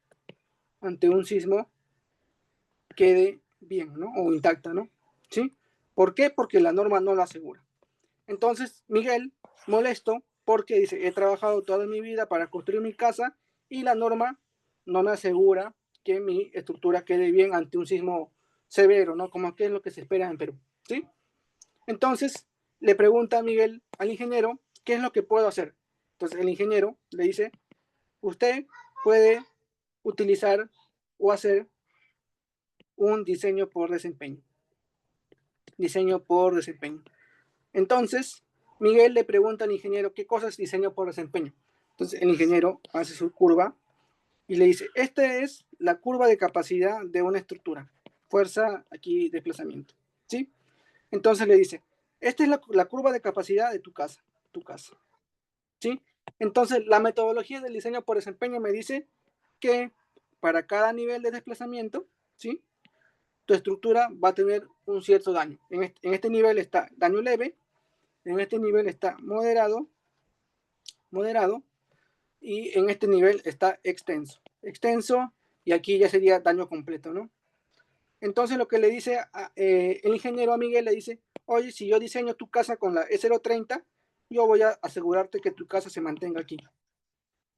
quede bien, ¿no? O intacta, ¿no? ¿Sí? ¿Por qué? Porque la norma no lo asegura. Entonces, Miguel, molesto, porque dice, he trabajado toda mi vida para construir mi casa y la norma no me asegura que mi estructura quede bien ante un sismo severo, ¿no? Como que es lo que se espera en Perú, ¿sí? Entonces, le pregunta a Miguel, al ingeniero, ¿qué es lo que puedo hacer? Entonces, el ingeniero le dice, usted puede utilizar o hacer un diseño por desempeño. Diseño por desempeño. Entonces, Miguel le pregunta al ingeniero qué cosa es diseño por desempeño. Entonces, el ingeniero hace su curva y le dice, esta es la curva de capacidad de una estructura. Fuerza, aquí, desplazamiento. ¿Sí? Entonces le dice, esta es la curva de capacidad de tu casa. Tu casa. ¿Sí? Entonces, la metodología del diseño por desempeño me dice que para cada nivel de desplazamiento, ¿sí? Tu estructura va a tener un cierto daño. En este nivel está daño leve, en este nivel está moderado, y en este nivel está extenso. Extenso, y aquí ya sería daño completo, ¿no? Entonces lo que le dice el ingeniero a Miguel, le dice, oye, si yo diseño tu casa con la E030, yo voy a asegurarte que tu casa se mantenga aquí.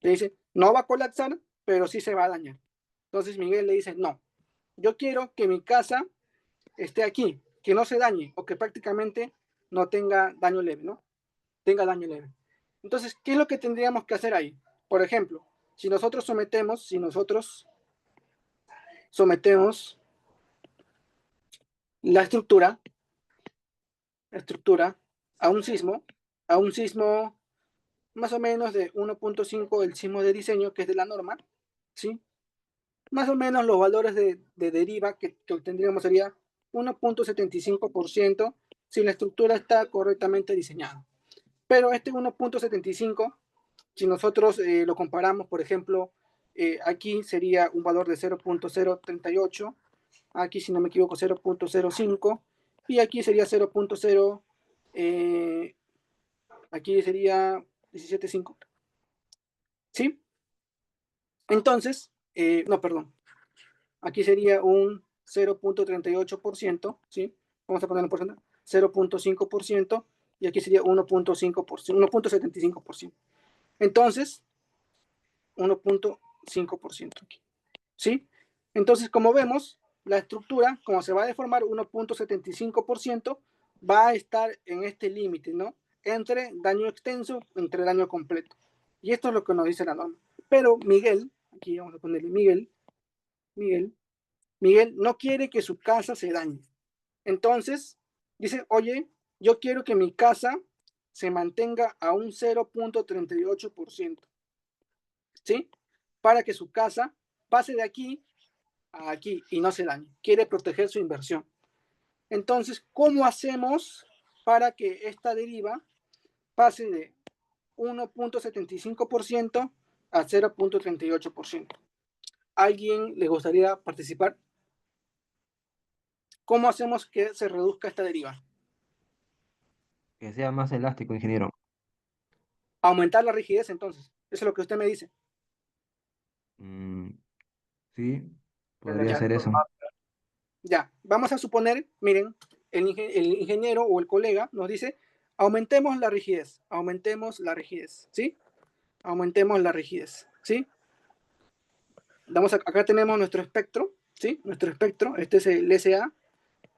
Le dice, no va a colapsar, pero sí se va a dañar. Entonces Miguel le dice, no, yo quiero que mi casa esté aquí, que no se dañe, o que prácticamente no tenga daño leve, ¿no? Tenga daño leve. Entonces, ¿qué es lo que tendríamos que hacer ahí? Por ejemplo, si nosotros sometemos la estructura a un sismo más o menos de 1.5, el sismo de diseño, que es de la norma, ¿sí? Más o menos los valores de deriva que obtendríamos sería 1.75% si la estructura está correctamente diseñada. Pero este 1.75, si nosotros lo comparamos, por ejemplo, aquí sería un valor de 0.038, aquí si no me equivoco 0.05, y aquí sería 0.0, aquí sería 17.5, ¿sí? Entonces, no, perdón, aquí sería un 0.38%, ¿sí? Vamos a ponerlo en porcentaje, 0.5%, y aquí sería 1.5%, 1.75%. Entonces, 1.5% aquí, ¿sí? Entonces, como vemos, la estructura, como se va a deformar 1.75%, va a estar en este límite, ¿no? Entre daño extenso, entre daño completo. Y esto es lo que nos dice la norma. Pero Miguel, aquí vamos a ponerle Miguel, Miguel no quiere que su casa se dañe. Entonces, dice, oye, yo quiero que mi casa se mantenga a un 0.38%, ¿sí? Para que su casa pase de aquí a aquí y no se dañe. Quiere proteger su inversión. Entonces, ¿cómo hacemos para que esta deriva pase de 1.75% a 0.38%? ¿Alguien le gustaría participar? ¿Cómo hacemos que se reduzca esta deriva? Que sea más elástico, ingeniero. Aumentar la rigidez, entonces. Eso es lo que usted me dice. Mm, sí, podría Ya, ser eso. ya. Vamos a suponer, miren, el ingeniero o el colega nos dice, aumentemos la rigidez, ¿sí? Aumentemos la rigidez, ¿sí? Acá tenemos nuestro espectro, ¿sí? Nuestro espectro, este es el SA,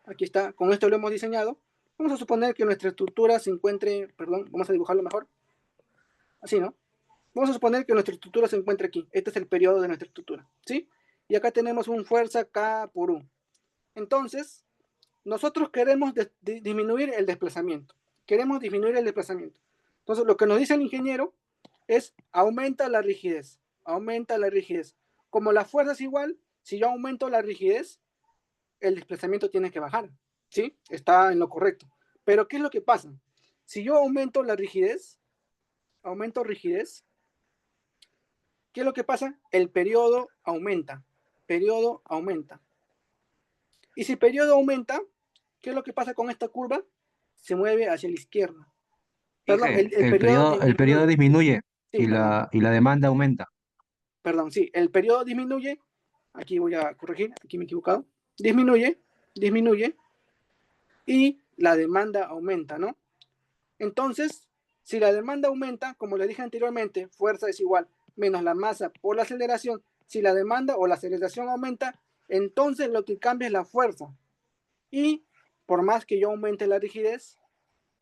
aquí está, con esto lo hemos diseñado. Vamos a suponer que nuestra estructura se encuentre, perdón, vamos a dibujarlo mejor, así, ¿no? Vamos a suponer que nuestra estructura se encuentra aquí, este es el periodo de nuestra estructura, ¿sí? Y acá tenemos un fuerza K por U. Entonces, nosotros queremos disminuir el desplazamiento, queremos disminuir el desplazamiento. Entonces, lo que nos dice el ingeniero es aumenta la rigidez, aumenta la rigidez. Como la fuerza es igual, si yo aumento la rigidez, el desplazamiento tiene que bajar, ¿sí? Está en lo correcto. Pero ¿qué es lo que pasa? Si yo aumento la rigidez, aumento rigidez, ¿qué es lo que pasa? El periodo aumenta. Periodo aumenta. Y si el periodo aumenta, ¿qué es lo que pasa con esta curva? Se mueve hacia la izquierda. Perdón, Dije, el periodo el periodo disminuye. disminuye Sí, perdón. y la demanda aumenta. Perdón, sí, el periodo disminuye. Aquí voy a corregir, aquí me he equivocado. Disminuye, disminuye y la demanda aumenta, ¿no? Entonces, si la demanda aumenta, como le dije anteriormente, fuerza es igual menos la masa por la aceleración. Si la demanda o la aceleración aumenta, entonces lo que cambia es la fuerza. Y por más que yo aumente la rigidez,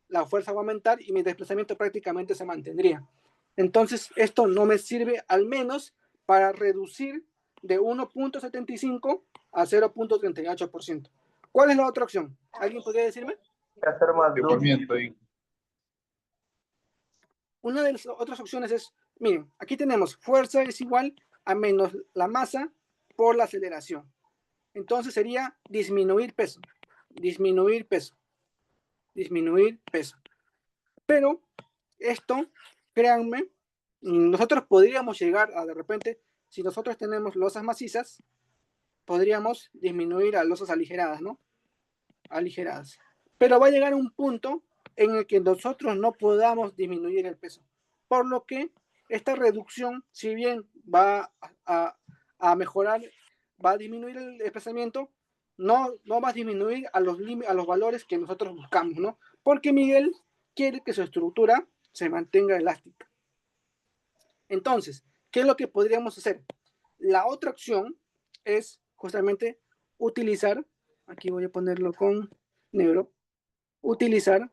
la fuerza va a aumentar y mi desplazamiento prácticamente se mantendría. Entonces, esto no me sirve al menos para reducir de 1.75 a 0.38%. ¿Cuál es la otra opción? ¿Alguien podría decirme? Hacer más movimiento ahí. Una de las otras opciones es, miren, aquí tenemos fuerza es igual a menos la masa por la aceleración. Entonces sería disminuir peso, disminuir peso, disminuir peso. Pero esto, créanme, nosotros podríamos llegar a de repente, si nosotros tenemos losas macizas, podríamos disminuir a losas aligeradas, ¿no? Aligeradas. Pero va a llegar un punto en el que nosotros no podamos disminuir el peso. Por lo que esta reducción, si bien va a mejorar, va a disminuir el desplazamiento, no va a disminuir a los valores que nosotros buscamos, ¿no? Porque Miguel quiere que su estructura se mantenga elástica. Entonces, ¿qué es lo que podríamos hacer? La otra opción es justamente utilizar, aquí voy a ponerlo con negro, utilizar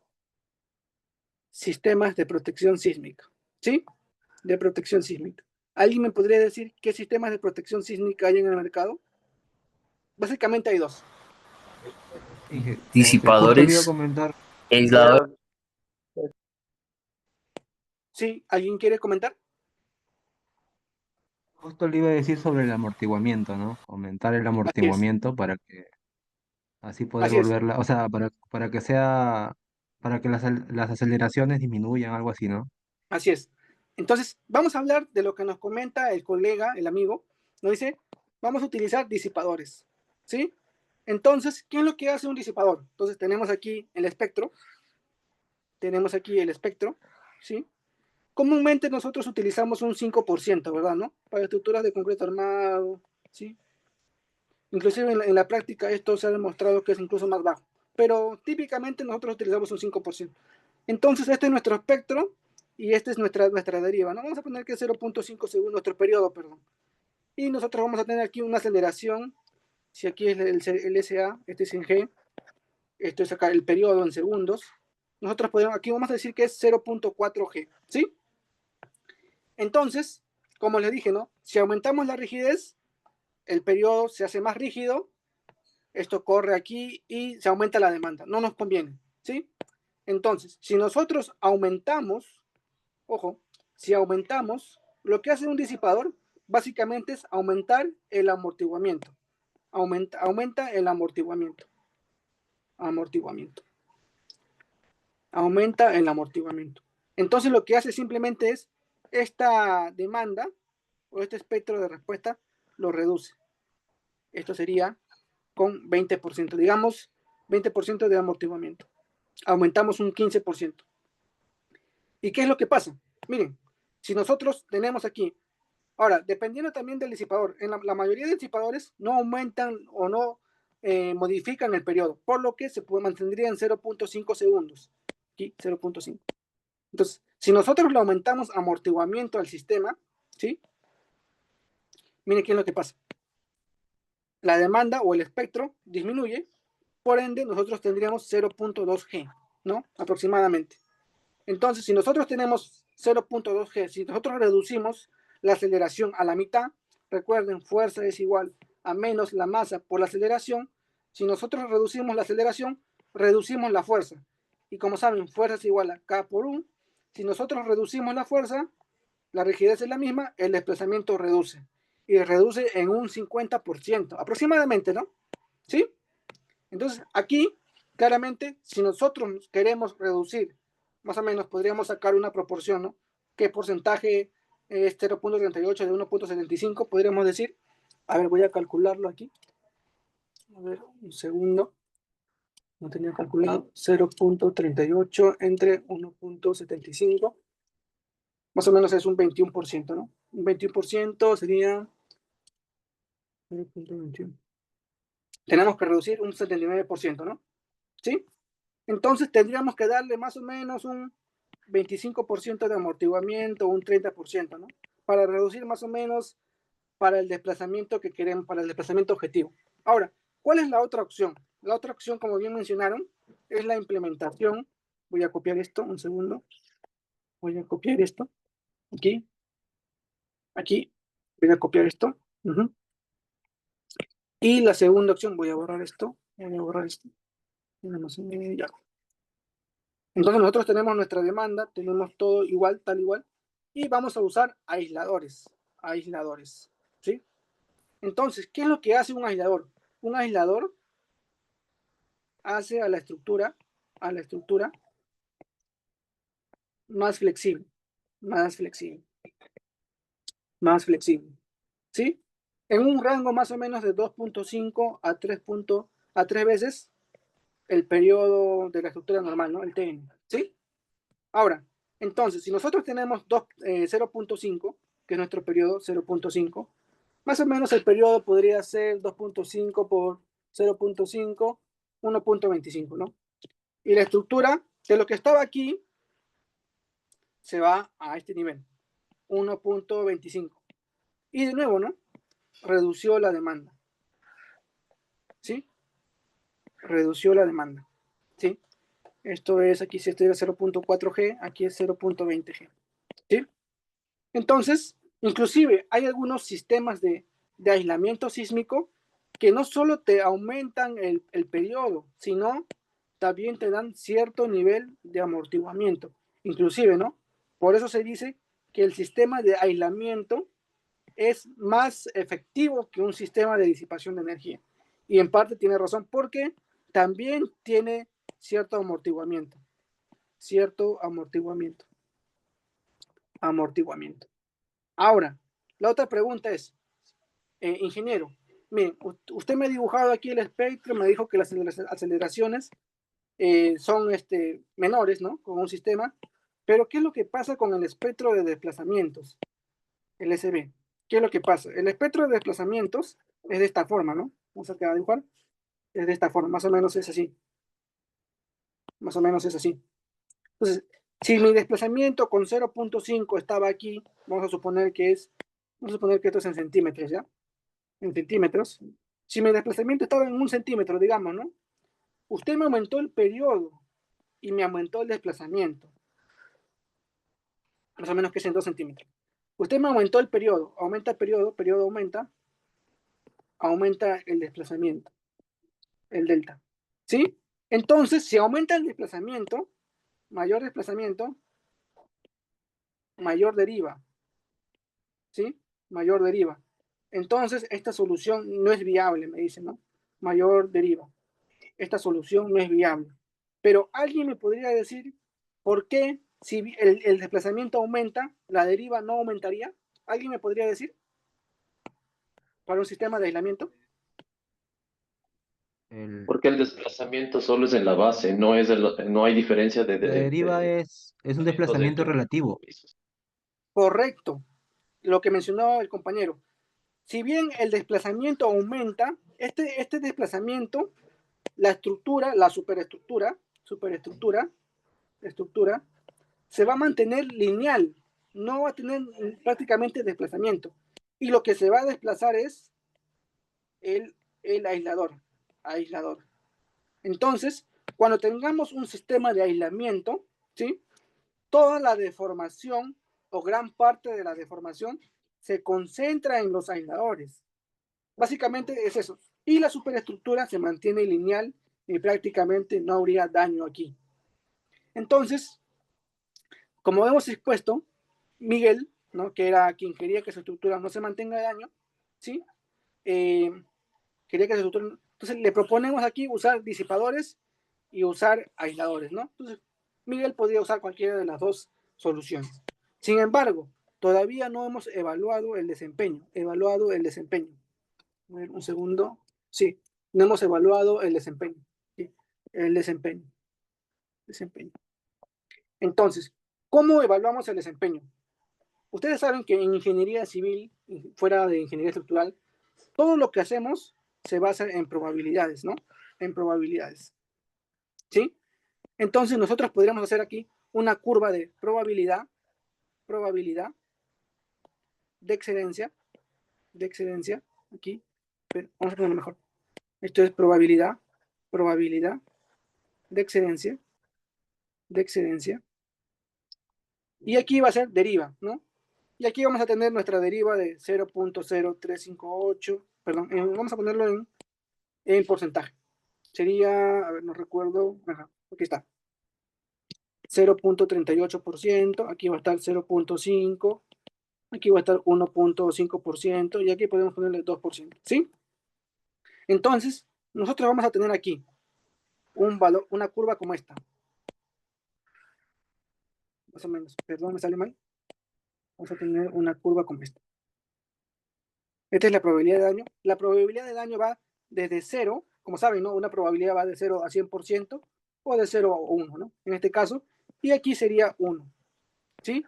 sistemas de protección sísmica, ¿sí? De protección sísmica. ¿Alguien me podría decir qué sistemas de protección sísmica hay en el mercado? Básicamente hay dos. Dije, justo le iba a Disipadores, comentar, aisladores. ¿Sí? ¿Alguien quiere comentar? justo le iba a decir sobre el amortiguamiento, ¿no? Aumentar el Así es, amortiguamiento para que así poder así es, volverla, o sea, para que sea, para que las aceleraciones disminuyan, algo así, ¿no? así es. Entonces, vamos a hablar de lo que nos comenta el colega, el amigo. Nos dice, vamos a utilizar disipadores, ¿sí? Entonces, ¿qué es lo que hace un disipador? Entonces, tenemos aquí el espectro, ¿sí? Comúnmente nosotros utilizamos un 5%, ¿verdad? ¿No? Para estructuras de concreto armado, ¿sí? Inclusive en la práctica esto se ha demostrado que es incluso más bajo, pero típicamente nosotros utilizamos un 5%. Entonces este es nuestro espectro y esta es nuestra deriva, ¿no? Vamos a poner que es 0.5 segundos, nuestro periodo, perdón. Y nosotros vamos a tener aquí una aceleración, si aquí es el SA, este es en G, esto es acá el periodo en segundos. Nosotros podemos, aquí vamos a decir que es 0.4 G, ¿sí? Entonces, como les dije, ¿no? Si aumentamos la rigidez, el periodo se hace más rígido, esto corre aquí y se aumenta la demanda. No nos conviene, ¿sí? Entonces, si nosotros aumentamos, ojo, si aumentamos, lo que hace un disipador básicamente es aumentar el amortiguamiento. Aumenta el amortiguamiento. Amortiguamiento. Aumenta el amortiguamiento. Entonces lo que hace simplemente es esta demanda o este espectro de respuesta lo reduce. Esto sería con 20%, digamos 20% de amortiguamiento. Aumentamos un 15%. ¿Y qué es lo que pasa? Miren, si nosotros tenemos aquí, ahora, dependiendo también del disipador, en la mayoría de disipadores no aumentan o no modifican el periodo, por lo que se mantendría en 0.5 segundos. Aquí, 0.5. Entonces, si nosotros le aumentamos amortiguamiento al sistema, ¿sí? Miren qué es lo que pasa. La demanda o el espectro disminuye, por ende nosotros tendríamos 0.2 G, ¿no? Aproximadamente. Entonces, si nosotros tenemos 0.2 G, si nosotros reducimos la aceleración a la mitad, recuerden, fuerza es igual a menos la masa por la aceleración. Si nosotros reducimos la aceleración, reducimos la fuerza. Y como saben, fuerza es igual a K por 1. Si nosotros reducimos la fuerza, la rigidez es la misma, el desplazamiento reduce. Y reduce en un 50%, aproximadamente, ¿no? ¿Sí? Entonces, aquí, claramente, si nosotros queremos reducir, más o menos podríamos sacar una proporción, ¿no? ¿Qué porcentaje es 0.38 de 1.75, podríamos decir. A ver, voy a calcularlo aquí. A ver, un segundo. No tenía calculado. 0.38 entre 1.75. Más o menos es un 21%, ¿no? Un 21% sería 0.21. Tenemos que reducir un 79%, ¿no? ¿Sí? Entonces tendríamos que darle más o menos un 25% de amortiguamiento, un 30%, ¿no? Para reducir más o menos para el desplazamiento que queremos, para el desplazamiento objetivo. Ahora, ¿cuál es la otra opción? La otra opción, como bien mencionaron, es la implementación. Voy a copiar esto, un segundo. Voy a copiar esto. Aquí. Aquí. Voy a copiar esto. Y la segunda opción, voy a borrar esto. Voy a borrar esto. Ya. Entonces nosotros tenemos nuestra demanda, tenemos todo igual, tal igual, y vamos a usar aisladores, ¿sí? Entonces, ¿qué es lo que hace un aislador? Un aislador hace a la estructura más flexible, más flexible, más flexible, ¿sí? En un rango más o menos de 2.5 a 3 veces el periodo de la estructura normal, ¿no? El TN, ¿sí? Ahora, entonces, si nosotros tenemos 0.5, que es nuestro periodo 0.5, más o menos el periodo podría ser 2.5 por 0.5, 1.25, ¿no? Y la estructura de lo que estaba aquí se va a este nivel, 1.25. Y de nuevo, ¿no? Redució la demanda, ¿sí? Redució la demanda, ¿sí? Esto es, aquí si esto era 0.4G, aquí es 0.20G, ¿sí? Entonces, inclusive hay algunos sistemas de aislamiento sísmico que no solo te aumentan el periodo, sino también te dan cierto nivel de amortiguamiento. Inclusive, ¿no? Por eso se dice que el sistema de aislamiento es más efectivo que un sistema de disipación de energía. Y en parte tiene razón porque también tiene cierto amortiguamiento. Cierto amortiguamiento. Amortiguamiento. Ahora, la otra pregunta es, ingeniero, miren, usted me ha dibujado aquí el espectro, me dijo que las aceleraciones son menores, ¿no? Con un sistema, pero ¿qué es lo que pasa con el espectro de desplazamientos, el SB? ¿Qué es lo que pasa? El espectro de desplazamientos es de esta forma, ¿no? Vamos a dibujar. Es de esta forma, más o menos es así. Más o menos es así. Entonces, si mi desplazamiento con 0.5 estaba aquí, vamos a suponer que esto es en centímetros, ¿ya? En centímetros. Si mi desplazamiento estaba en 1 centímetro, digamos, ¿no? Usted me aumentó el periodo y me aumentó el desplazamiento. Más o menos que es en 2 centímetros. Usted me aumentó el periodo, aumenta el periodo aumenta el desplazamiento, el delta. ¿Sí? Entonces, si aumenta el desplazamiento, mayor deriva. ¿Sí? Mayor deriva. Entonces, esta solución no es viable, me dicen, ¿no? Mayor deriva. Esta solución no es viable. Pero alguien me podría decir por qué si el desplazamiento aumenta, la deriva no aumentaría. ¿Alguien me podría decir? Para un sistema de aislamiento. El, Porque el desplazamiento solo es en la base, no hay diferencia la deriva es un desplazamiento de relativo. Correcto. Lo que mencionó el compañero. Si bien el desplazamiento aumenta, este desplazamiento, la estructura, la superestructura, se va a mantener lineal, no va a tener prácticamente desplazamiento. Y lo que se va a desplazar es el aislador. Entonces, cuando tengamos un sistema de aislamiento, ¿sí? Toda la deformación o gran parte de la deformación se concentra en los aisladores. Básicamente es eso. Y la superestructura se mantiene lineal y prácticamente no habría daño aquí. Entonces, como hemos expuesto, Miguel, ¿no? Que era quien quería que su estructura no se mantenga daño, ¿sí? Quería que su estructura... Entonces le proponemos aquí usar disipadores y usar aisladores, ¿no? Entonces, Miguel podría usar cualquiera de las dos soluciones. Sin embargo, todavía no hemos evaluado el desempeño. A ver, un segundo. Sí, no hemos evaluado el desempeño. Sí, el desempeño. Entonces, ¿cómo evaluamos el desempeño? Ustedes saben que en ingeniería civil, fuera de ingeniería estructural, todo lo que hacemos se basa en probabilidades, ¿no? En probabilidades. ¿Sí? Entonces nosotros podríamos hacer aquí una curva de probabilidad de excelencia, aquí, pero vamos a ponerlo mejor. Esto es probabilidad de excelencia, y aquí va a ser deriva, ¿no? Y aquí vamos a tener nuestra deriva de 0.0358, perdón, vamos a ponerlo en porcentaje. Sería, a ver, no recuerdo, ajá, aquí está. 0.38%, aquí va a estar 0.5%, aquí va a estar 1.5% y aquí podemos ponerle 2%, ¿sí? Entonces, nosotros vamos a tener aquí un valor, una curva como esta. Más o menos, perdón, me sale mal. Vamos a tener una curva como esta. Esta es la probabilidad de daño. La probabilidad de daño va desde 0, como saben, ¿no? Una probabilidad va de 0 a 100% o de 0 a 1, ¿no? En este caso, y aquí sería 1, ¿sí?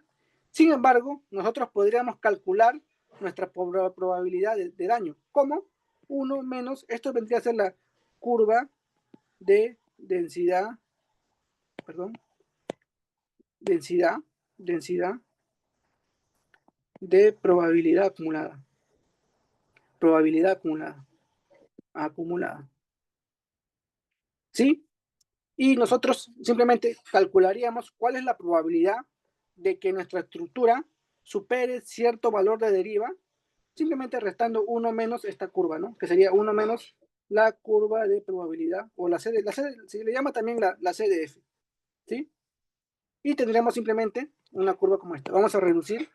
Sin embargo, nosotros podríamos calcular nuestra probabilidad de daño. ¿Cómo? 1 menos, esto vendría a ser la curva de densidad, densidad de probabilidad acumulada. Acumulada. ¿Sí? Y nosotros simplemente calcularíamos cuál es la probabilidad de que nuestra estructura supere cierto valor de deriva, simplemente restando 1 menos esta curva, ¿no? Que sería 1 menos la curva de probabilidad, o la CD, se le llama también la CDF, ¿sí? Y tendríamos simplemente una curva como esta. Vamos a reducir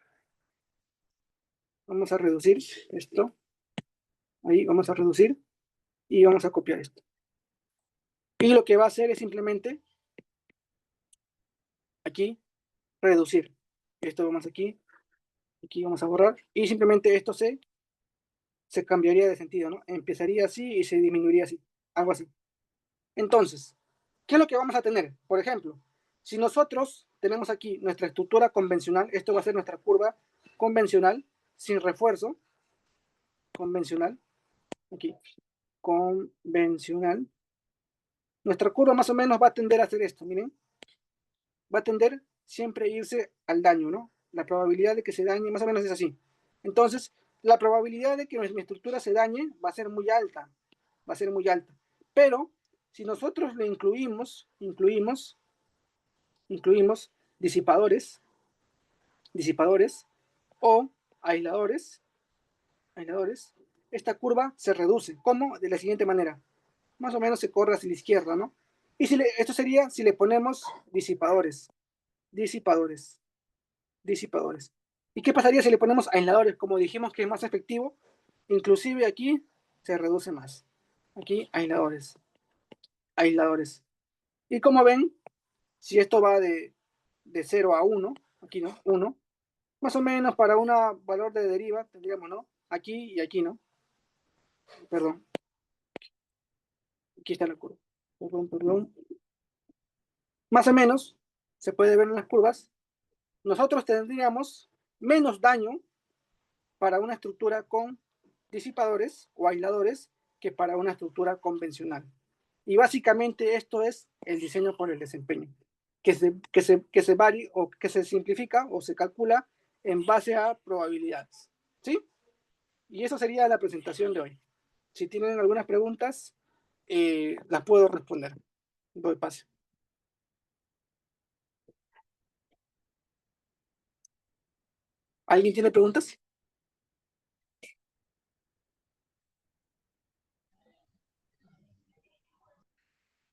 esto, ahí vamos a reducir, y vamos a copiar esto. Y lo que va a hacer es simplemente, aquí, reducir. Esto vamos aquí vamos a borrar, y simplemente esto se cambiaría de sentido, ¿no? Empezaría así y se disminuiría así, algo así. Entonces, ¿qué es lo que vamos a tener? Por ejemplo, si nosotros tenemos aquí nuestra estructura convencional, esto va a ser nuestra curva convencional, sin refuerzo, convencional, aquí, convencional. Nuestra curva más o menos va a tender a hacer esto, miren. Va a tender siempre a irse al daño, ¿no? La probabilidad de que se dañe más o menos es así. Entonces, la probabilidad de que mi estructura se dañe va a ser muy alta, Pero, si nosotros le incluimos disipadores o aisladores, esta curva se reduce. ¿Cómo? De la siguiente manera. Más o menos se corre hacia la izquierda, ¿no? Y esto sería si le ponemos disipadores. ¿Y qué pasaría si le ponemos aisladores? Como dijimos que es más efectivo, inclusive aquí se reduce más. Aquí aisladores. Y como ven, si esto va de 0 a 1, aquí no, 1, más o menos para un valor de deriva tendríamos, ¿no? Aquí y aquí, ¿no? Perdón. Aquí está la curva. Perdón. Más o menos, se puede ver en las curvas, nosotros tendríamos menos daño para una estructura con disipadores o aisladores que para una estructura convencional. Y básicamente esto es el diseño por el desempeño, que se varía o que se simplifica o se calcula en base a probabilidades. ¿Sí? Y eso sería la presentación de hoy. Si tienen algunas preguntas, las puedo responder. Doy pase. ¿Alguien tiene preguntas?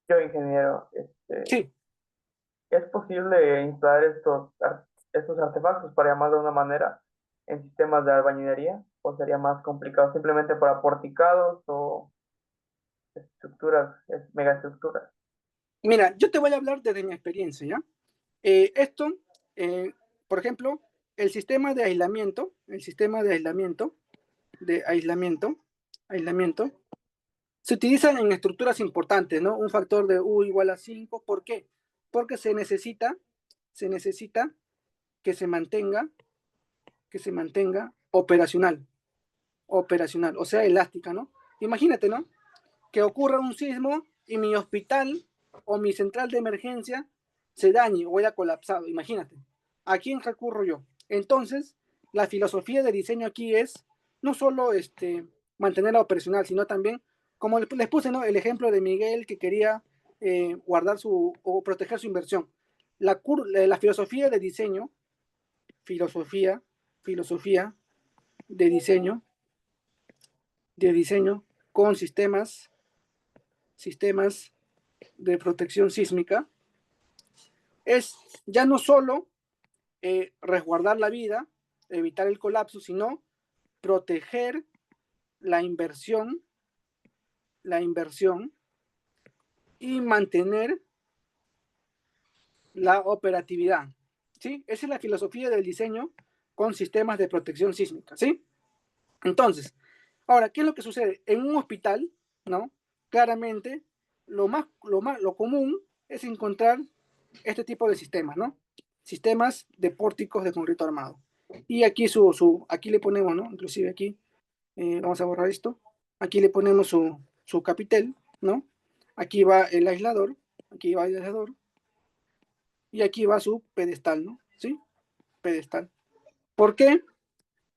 Yo, ingeniero, Sí. ¿es posible instalar estos artefactos, para llamarlo de una manera, en sistemas de albañilería? ¿O sería más complicado simplemente para porticados o estructuras, megaestructuras? Mira, yo te voy a hablar desde mi experiencia, ¿ya? Esto, por ejemplo, el sistema de aislamiento, se utiliza en estructuras importantes, ¿no? Un factor de U igual a 5. ¿Por qué? Porque se necesita que se mantenga operacional, o sea, elástica, ¿no? Imagínate, ¿no? Que ocurra un sismo y mi hospital o mi central de emergencia se dañe o haya colapsado, imagínate. ¿A quién recurro yo? Entonces, la filosofía de diseño aquí es no solo mantenerla operacional, sino también, como les puse, ¿no? El ejemplo de Miguel que quería guardar o proteger su inversión. La filosofía de diseño, filosofía de diseño con sistemas de protección sísmica, es ya no solo resguardar la vida, evitar el colapso, sino proteger la inversión y mantener la operatividad. ¿Sí? Esa es la filosofía del diseño con sistemas de protección sísmica. ¿Sí? Entonces, ahora, ¿qué es lo que sucede? En un hospital, ¿no? Claramente, lo común es encontrar este tipo de sistemas, ¿no? Sistemas de pórticos de concreto armado. Y aquí aquí le ponemos, ¿no? Inclusive aquí, vamos a borrar esto. Aquí le ponemos su capitel, ¿no? Aquí va el aislador, y aquí va su pedestal, ¿no? ¿Sí? Pedestal. ¿Por qué?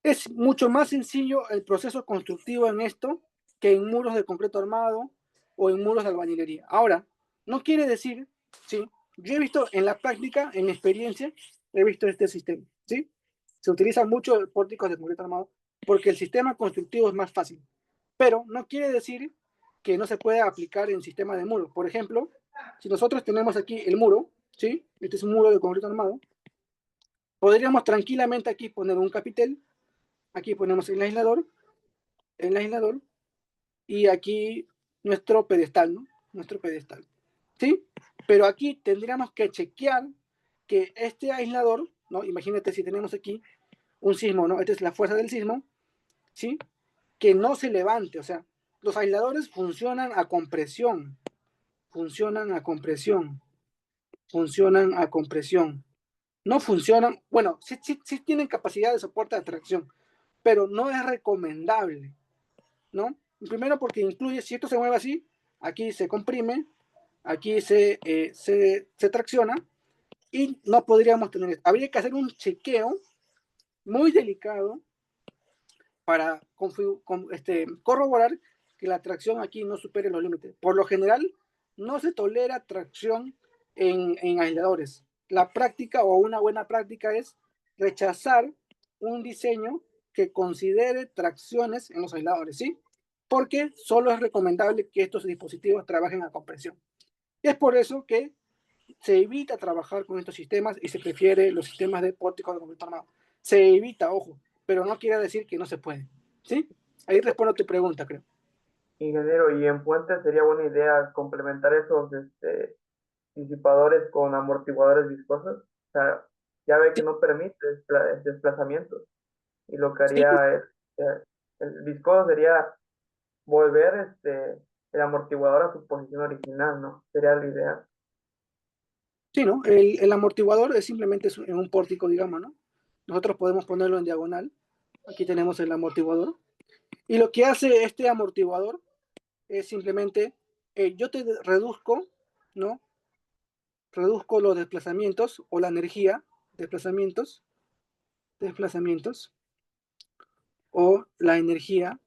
Es mucho más sencillo el proceso constructivo en esto que en muros de concreto armado o en muros de albañilería. Ahora, no quiere decir, ¿sí? Yo he visto en la práctica, en experiencia, he visto este sistema, ¿sí? Se utilizan mucho pórticos de concreto armado porque el sistema constructivo es más fácil, pero no quiere decir que no se pueda aplicar en sistema de muros. Por ejemplo, si nosotros tenemos aquí el muro, ¿sí? Este es un muro de concreto armado, podríamos tranquilamente aquí poner un capitel. Aquí ponemos el aislador, y aquí nuestro pedestal, ¿no? Nuestro pedestal, ¿sí? Pero aquí tendríamos que chequear que este aislador, ¿no? Imagínate si tenemos aquí un sismo, ¿no? Esta es la fuerza del sismo, ¿sí? Que no se levante, o sea, los aisladores funcionan a compresión, no funcionan, bueno, sí tienen capacidad de soporte de atracción, pero no es recomendable, ¿no? Primero porque incluye, si esto se mueve así, aquí se comprime, aquí se tracciona y no podríamos tener esto. Habría que hacer un chequeo muy delicado para corroborar que la tracción aquí no supere los límites. Por lo general, no se tolera tracción en aisladores. La práctica o una buena práctica es rechazar un diseño que considere tracciones en los aisladores, ¿sí? Porque solo es recomendable que estos dispositivos trabajen a compresión. Es por eso que se evita trabajar con estos sistemas y se prefiere los sistemas de pórticos de concreto armado. Se evita, ojo, pero no quiere decir que no se puede. ¿Sí? Ahí respondo a tu pregunta, creo. Ingeniero, y en puentes sería buena idea complementar esos disipadores con amortiguadores viscosos. O sea, ya ve que no permite desplazamientos. Y lo que Sí, haría es, el viscoso sería volver el amortiguador a su posición original, ¿no? Sería la idea. sí, ¿no? El amortiguador es simplemente en un pórtico, digamos, ¿no? Nosotros podemos ponerlo en diagonal. Aquí tenemos el amortiguador. Y lo que hace este amortiguador es simplemente, yo te reduzco, ¿no? Reduzco los desplazamientos o la energía, desplazamientos, o la energía.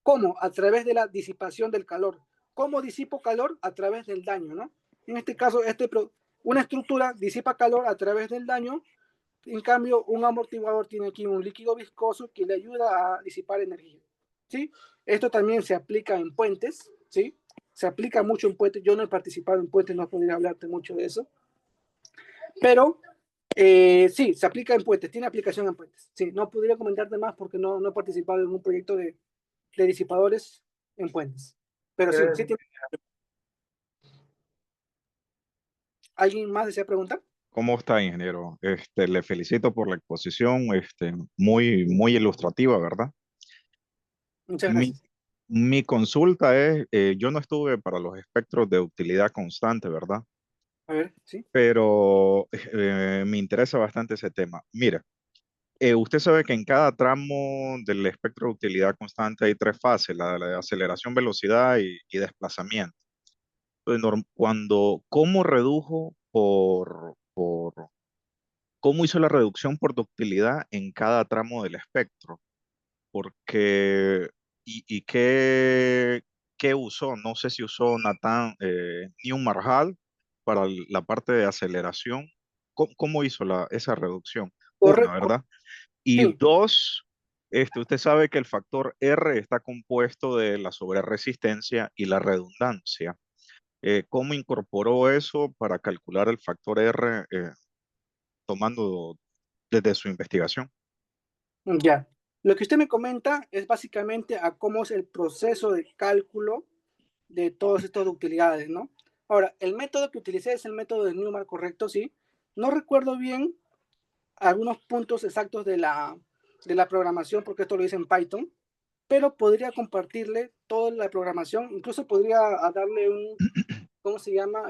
¿Cómo? A través de la disipación del calor. ¿Cómo disipo calor? A través del daño, ¿no? En este caso, una estructura disipa calor a través del daño. En cambio, un amortiguador tiene aquí un líquido viscoso que le ayuda a disipar energía, ¿sí? Esto también se aplica en puentes, ¿sí? Se aplica mucho en puentes. Yo no he participado en puentes, no podría hablarte mucho de eso. Pero sí, se aplica en puentes, tiene aplicación en puentes. Sí, no podría comentarte más porque no he participado en un proyecto de disipadores en puentes. Pero sí, sí ¿Quieres? tiene. ¿Alguien más desea preguntar? ¿Cómo está, ingeniero? Le felicito por la exposición, muy, muy ilustrativa, ¿verdad? Muchas Mi, gracias. mi consulta es, yo no estuve para los espectros de utilidad constante, ¿verdad? A ver, ¿sí? Pero me interesa bastante ese tema. Mira, usted sabe que en cada tramo del espectro de utilidad constante hay tres fases, la de aceleración, velocidad y desplazamiento. Entonces, ¿cómo redujo cómo hizo la reducción por ductilidad en cada tramo del espectro? Porque, y qué usó? No sé si usó Nathan Newmark para la parte de aceleración. ¿Cómo hizo esa reducción? Una, Correcto. ¿verdad? Y Sí. dos, usted sabe que el factor R está compuesto de la sobreresistencia y la redundancia. ¿Cómo incorporó eso para calcular el factor R tomando desde su investigación? Ya. Lo que usted me comenta es básicamente a cómo es el proceso de cálculo de todas estas utilidades, ¿no? Ahora, el método que utilicé es el método de Newmark, correcto, sí. No recuerdo bien algunos puntos exactos de la programación, porque esto lo hice en Python, pero podría compartirle toda la programación, incluso podría darle un, ¿cómo se llama?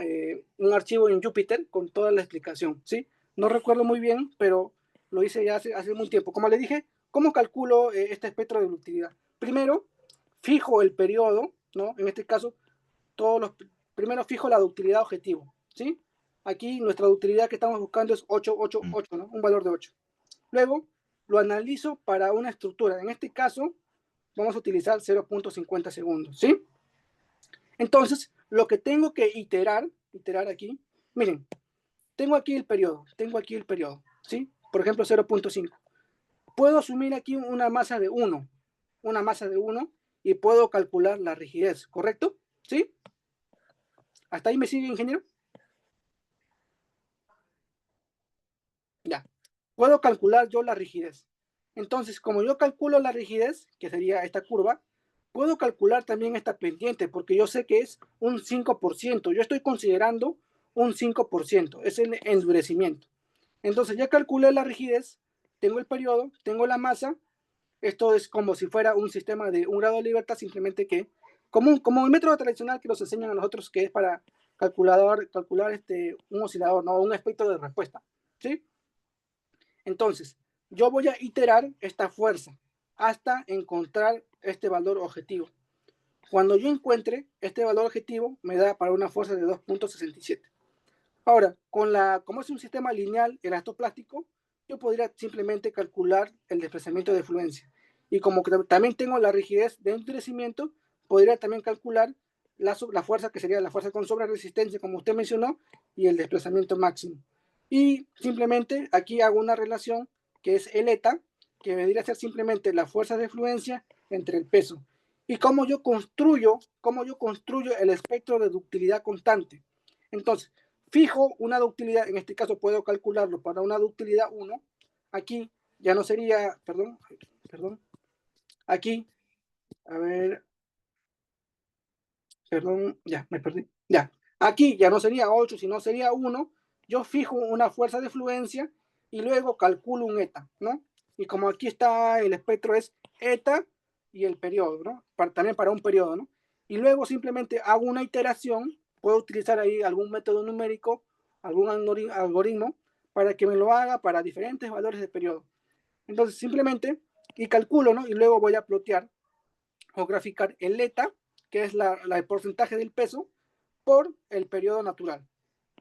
Un archivo en Jupyter con toda la explicación, ¿sí? No recuerdo muy bien, pero lo hice ya hace muy tiempo. Como le dije, ¿cómo calculo este espectro de ductilidad? Primero, fijo el periodo, ¿no? En este caso, primero fijo la ductilidad objetivo, ¿sí? Aquí nuestra ductilidad que estamos buscando es 888, ¿no? Un valor de 8. Luego, lo analizo para una estructura. En este caso, vamos a utilizar 0.50 segundos, ¿sí? Entonces, lo que tengo que iterar aquí, miren, tengo aquí el periodo, ¿sí? Por ejemplo, 0.5. Puedo asumir aquí una masa de 1, y puedo calcular la rigidez, ¿correcto? ¿Sí? ¿Hasta ahí me sigue, ingeniero? Ya. Puedo calcular yo la rigidez. Entonces, como yo calculo la rigidez, que sería esta curva, puedo calcular también esta pendiente, porque yo sé que es un 5%. Yo estoy considerando un 5%, es el endurecimiento. Entonces, ya calculé la rigidez, tengo el periodo, tengo la masa. Esto es como si fuera un sistema de un grado de libertad, simplemente que, como el método tradicional que nos enseñan a nosotros, que es para calcular un oscilador, no un espectro de respuesta. ¿Sí? Entonces, yo voy a iterar esta fuerza hasta encontrar este valor objetivo. Cuando yo encuentre este valor objetivo, me da para una fuerza de 2.67. Ahora, como es un sistema lineal elastoplástico, yo podría simplemente calcular el desplazamiento de fluencia. Y como también tengo la rigidez de endurecimiento, podría también calcular la fuerza, que sería la fuerza con sobreresistencia, como usted mencionó, y el desplazamiento máximo. Y simplemente aquí hago una relación que es el eta, que vendría a ser simplemente la fuerza de fluencia entre el peso. Y cómo yo construyo el espectro de ductilidad constante. Entonces, fijo una ductilidad, en este caso puedo calcularlo para una ductilidad 1. Aquí ya no sería, perdón, aquí, a ver, perdón, ya, me perdí, ya. Aquí ya no sería 8, sino sería 1. Yo fijo una fuerza de fluencia y luego calculo un eta, ¿no? Y como aquí está el espectro es eta y el periodo, ¿no? También para un periodo, ¿no? Y luego simplemente hago una iteración, puedo utilizar ahí algún método numérico, algún algoritmo, para que me lo haga para diferentes valores de periodo. Entonces simplemente, y calculo, ¿no? Y luego voy a plotear o graficar el eta, que es el porcentaje del peso, por el periodo natural.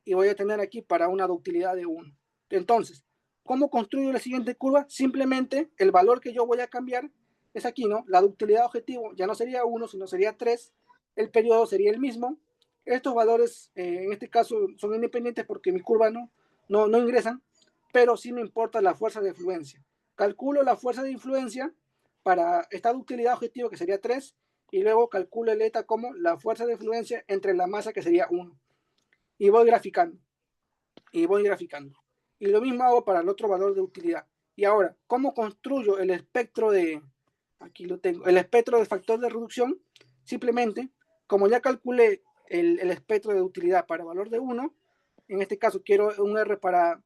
Y voy a tener aquí para una ductilidad de 1. Entonces, ¿cómo construyo la siguiente curva? Simplemente el valor que yo voy a cambiar es aquí, ¿no? La ductilidad objetivo ya no sería 1, sino sería 3. El periodo sería el mismo. Estos valores, en este caso, son independientes porque mi curva no ingresan, pero sí me importa la fuerza de influencia. Calculo la fuerza de influencia para esta ductilidad objetivo, que sería 3, y luego calculo el eta como la fuerza de influencia entre la masa, que sería 1. Y voy graficando, y voy graficando. Y lo mismo hago para el otro valor de utilidad. Y ahora, ¿cómo construyo el espectro aquí lo tengo, el espectro de factor de reducción? Simplemente, como ya calculé el espectro de utilidad para valor de 1, en este caso quiero un R para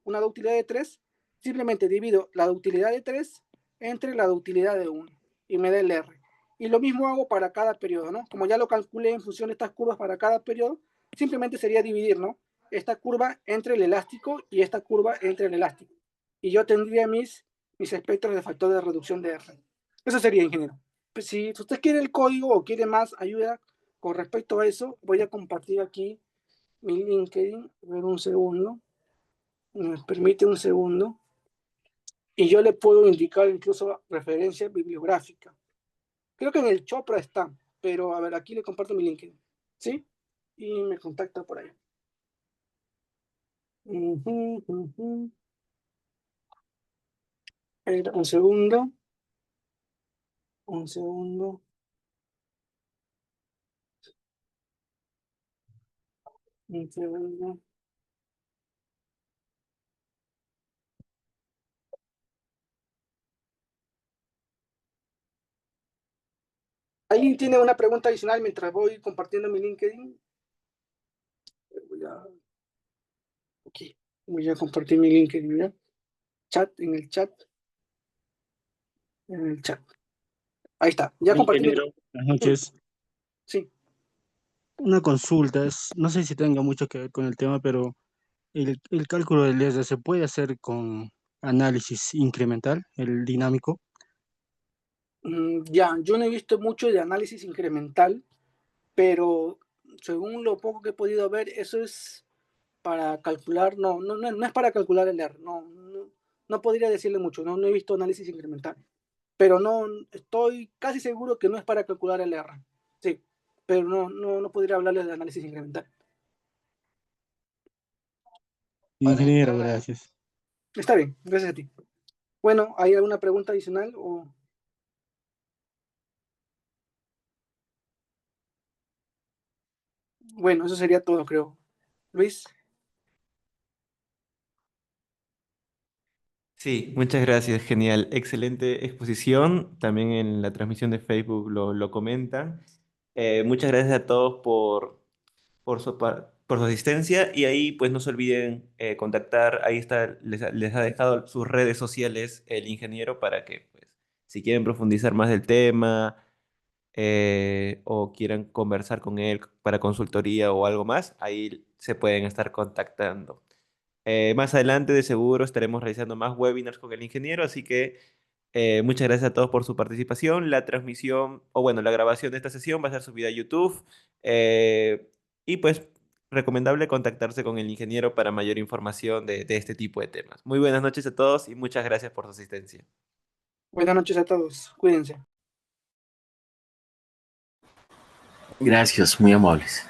una ductilidad de 3, simplemente divido la ductilidad de 3 entre la ductilidad de 1 y me da el R. Y lo mismo hago para cada periodo, ¿no? Como ya lo calculé en función de estas curvas para cada periodo, simplemente sería dividir, ¿no? Esta curva entre el elástico y esta curva entre el elástico. Y yo tendría mis espectros de factor de reducción de R. Eso sería, ingeniero. Pues si usted quiere el código o quiere más ayuda con respecto a eso, voy a compartir aquí mi LinkedIn. A ver, un segundo. Me permite un segundo. Y yo le puedo indicar incluso referencia bibliográfica. Creo que en el Chopra está, pero a ver, aquí le comparto mi LinkedIn. ¿Sí? Y me contacta por ahí. Un segundo. Un segundo. Un segundo. ¿Alguien tiene una pregunta adicional mientras voy compartiendo mi LinkedIn? Aquí. Voy a compartir mi LinkedIn, ¿ya? Chat, en el chat. En el chat. Ahí está. Ya compartí. Ingeniero, buenas noches. Sí. Una consulta, no sé si tenga mucho que ver con el tema, pero el cálculo del ESR se puede hacer con análisis incremental, el dinámico. Ya, yo no he visto mucho de análisis incremental, pero según lo poco que he podido ver, eso es para calcular, no es para calcular el R, no podría decirle mucho, no he visto análisis incremental, pero no, estoy casi seguro que no es para calcular el R, sí, pero no podría hablarles de análisis incremental. Ingeniero, gracias. Está bien, gracias a ti. Bueno, ¿hay alguna pregunta adicional? Bueno, eso sería todo, creo. Luis. Sí, muchas gracias, genial. Excelente exposición. También en la transmisión de Facebook lo comentan. Muchas gracias a todos por su asistencia y ahí pues no se olviden contactar. Ahí está, les ha dejado sus redes sociales el ingeniero para que pues si quieren profundizar más del tema o quieran conversar con él para consultoría o algo más, ahí se pueden estar contactando. Más adelante de seguro estaremos realizando más webinars con el ingeniero, así que muchas gracias a todos por su participación. La transmisión, o bueno, la grabación de esta sesión va a ser subida a YouTube. Y pues recomendable contactarse con el ingeniero para mayor información de este tipo de temas. Muy buenas noches a todos y muchas gracias por su asistencia. Buenas noches a todos, cuídense. Gracias, muy amables.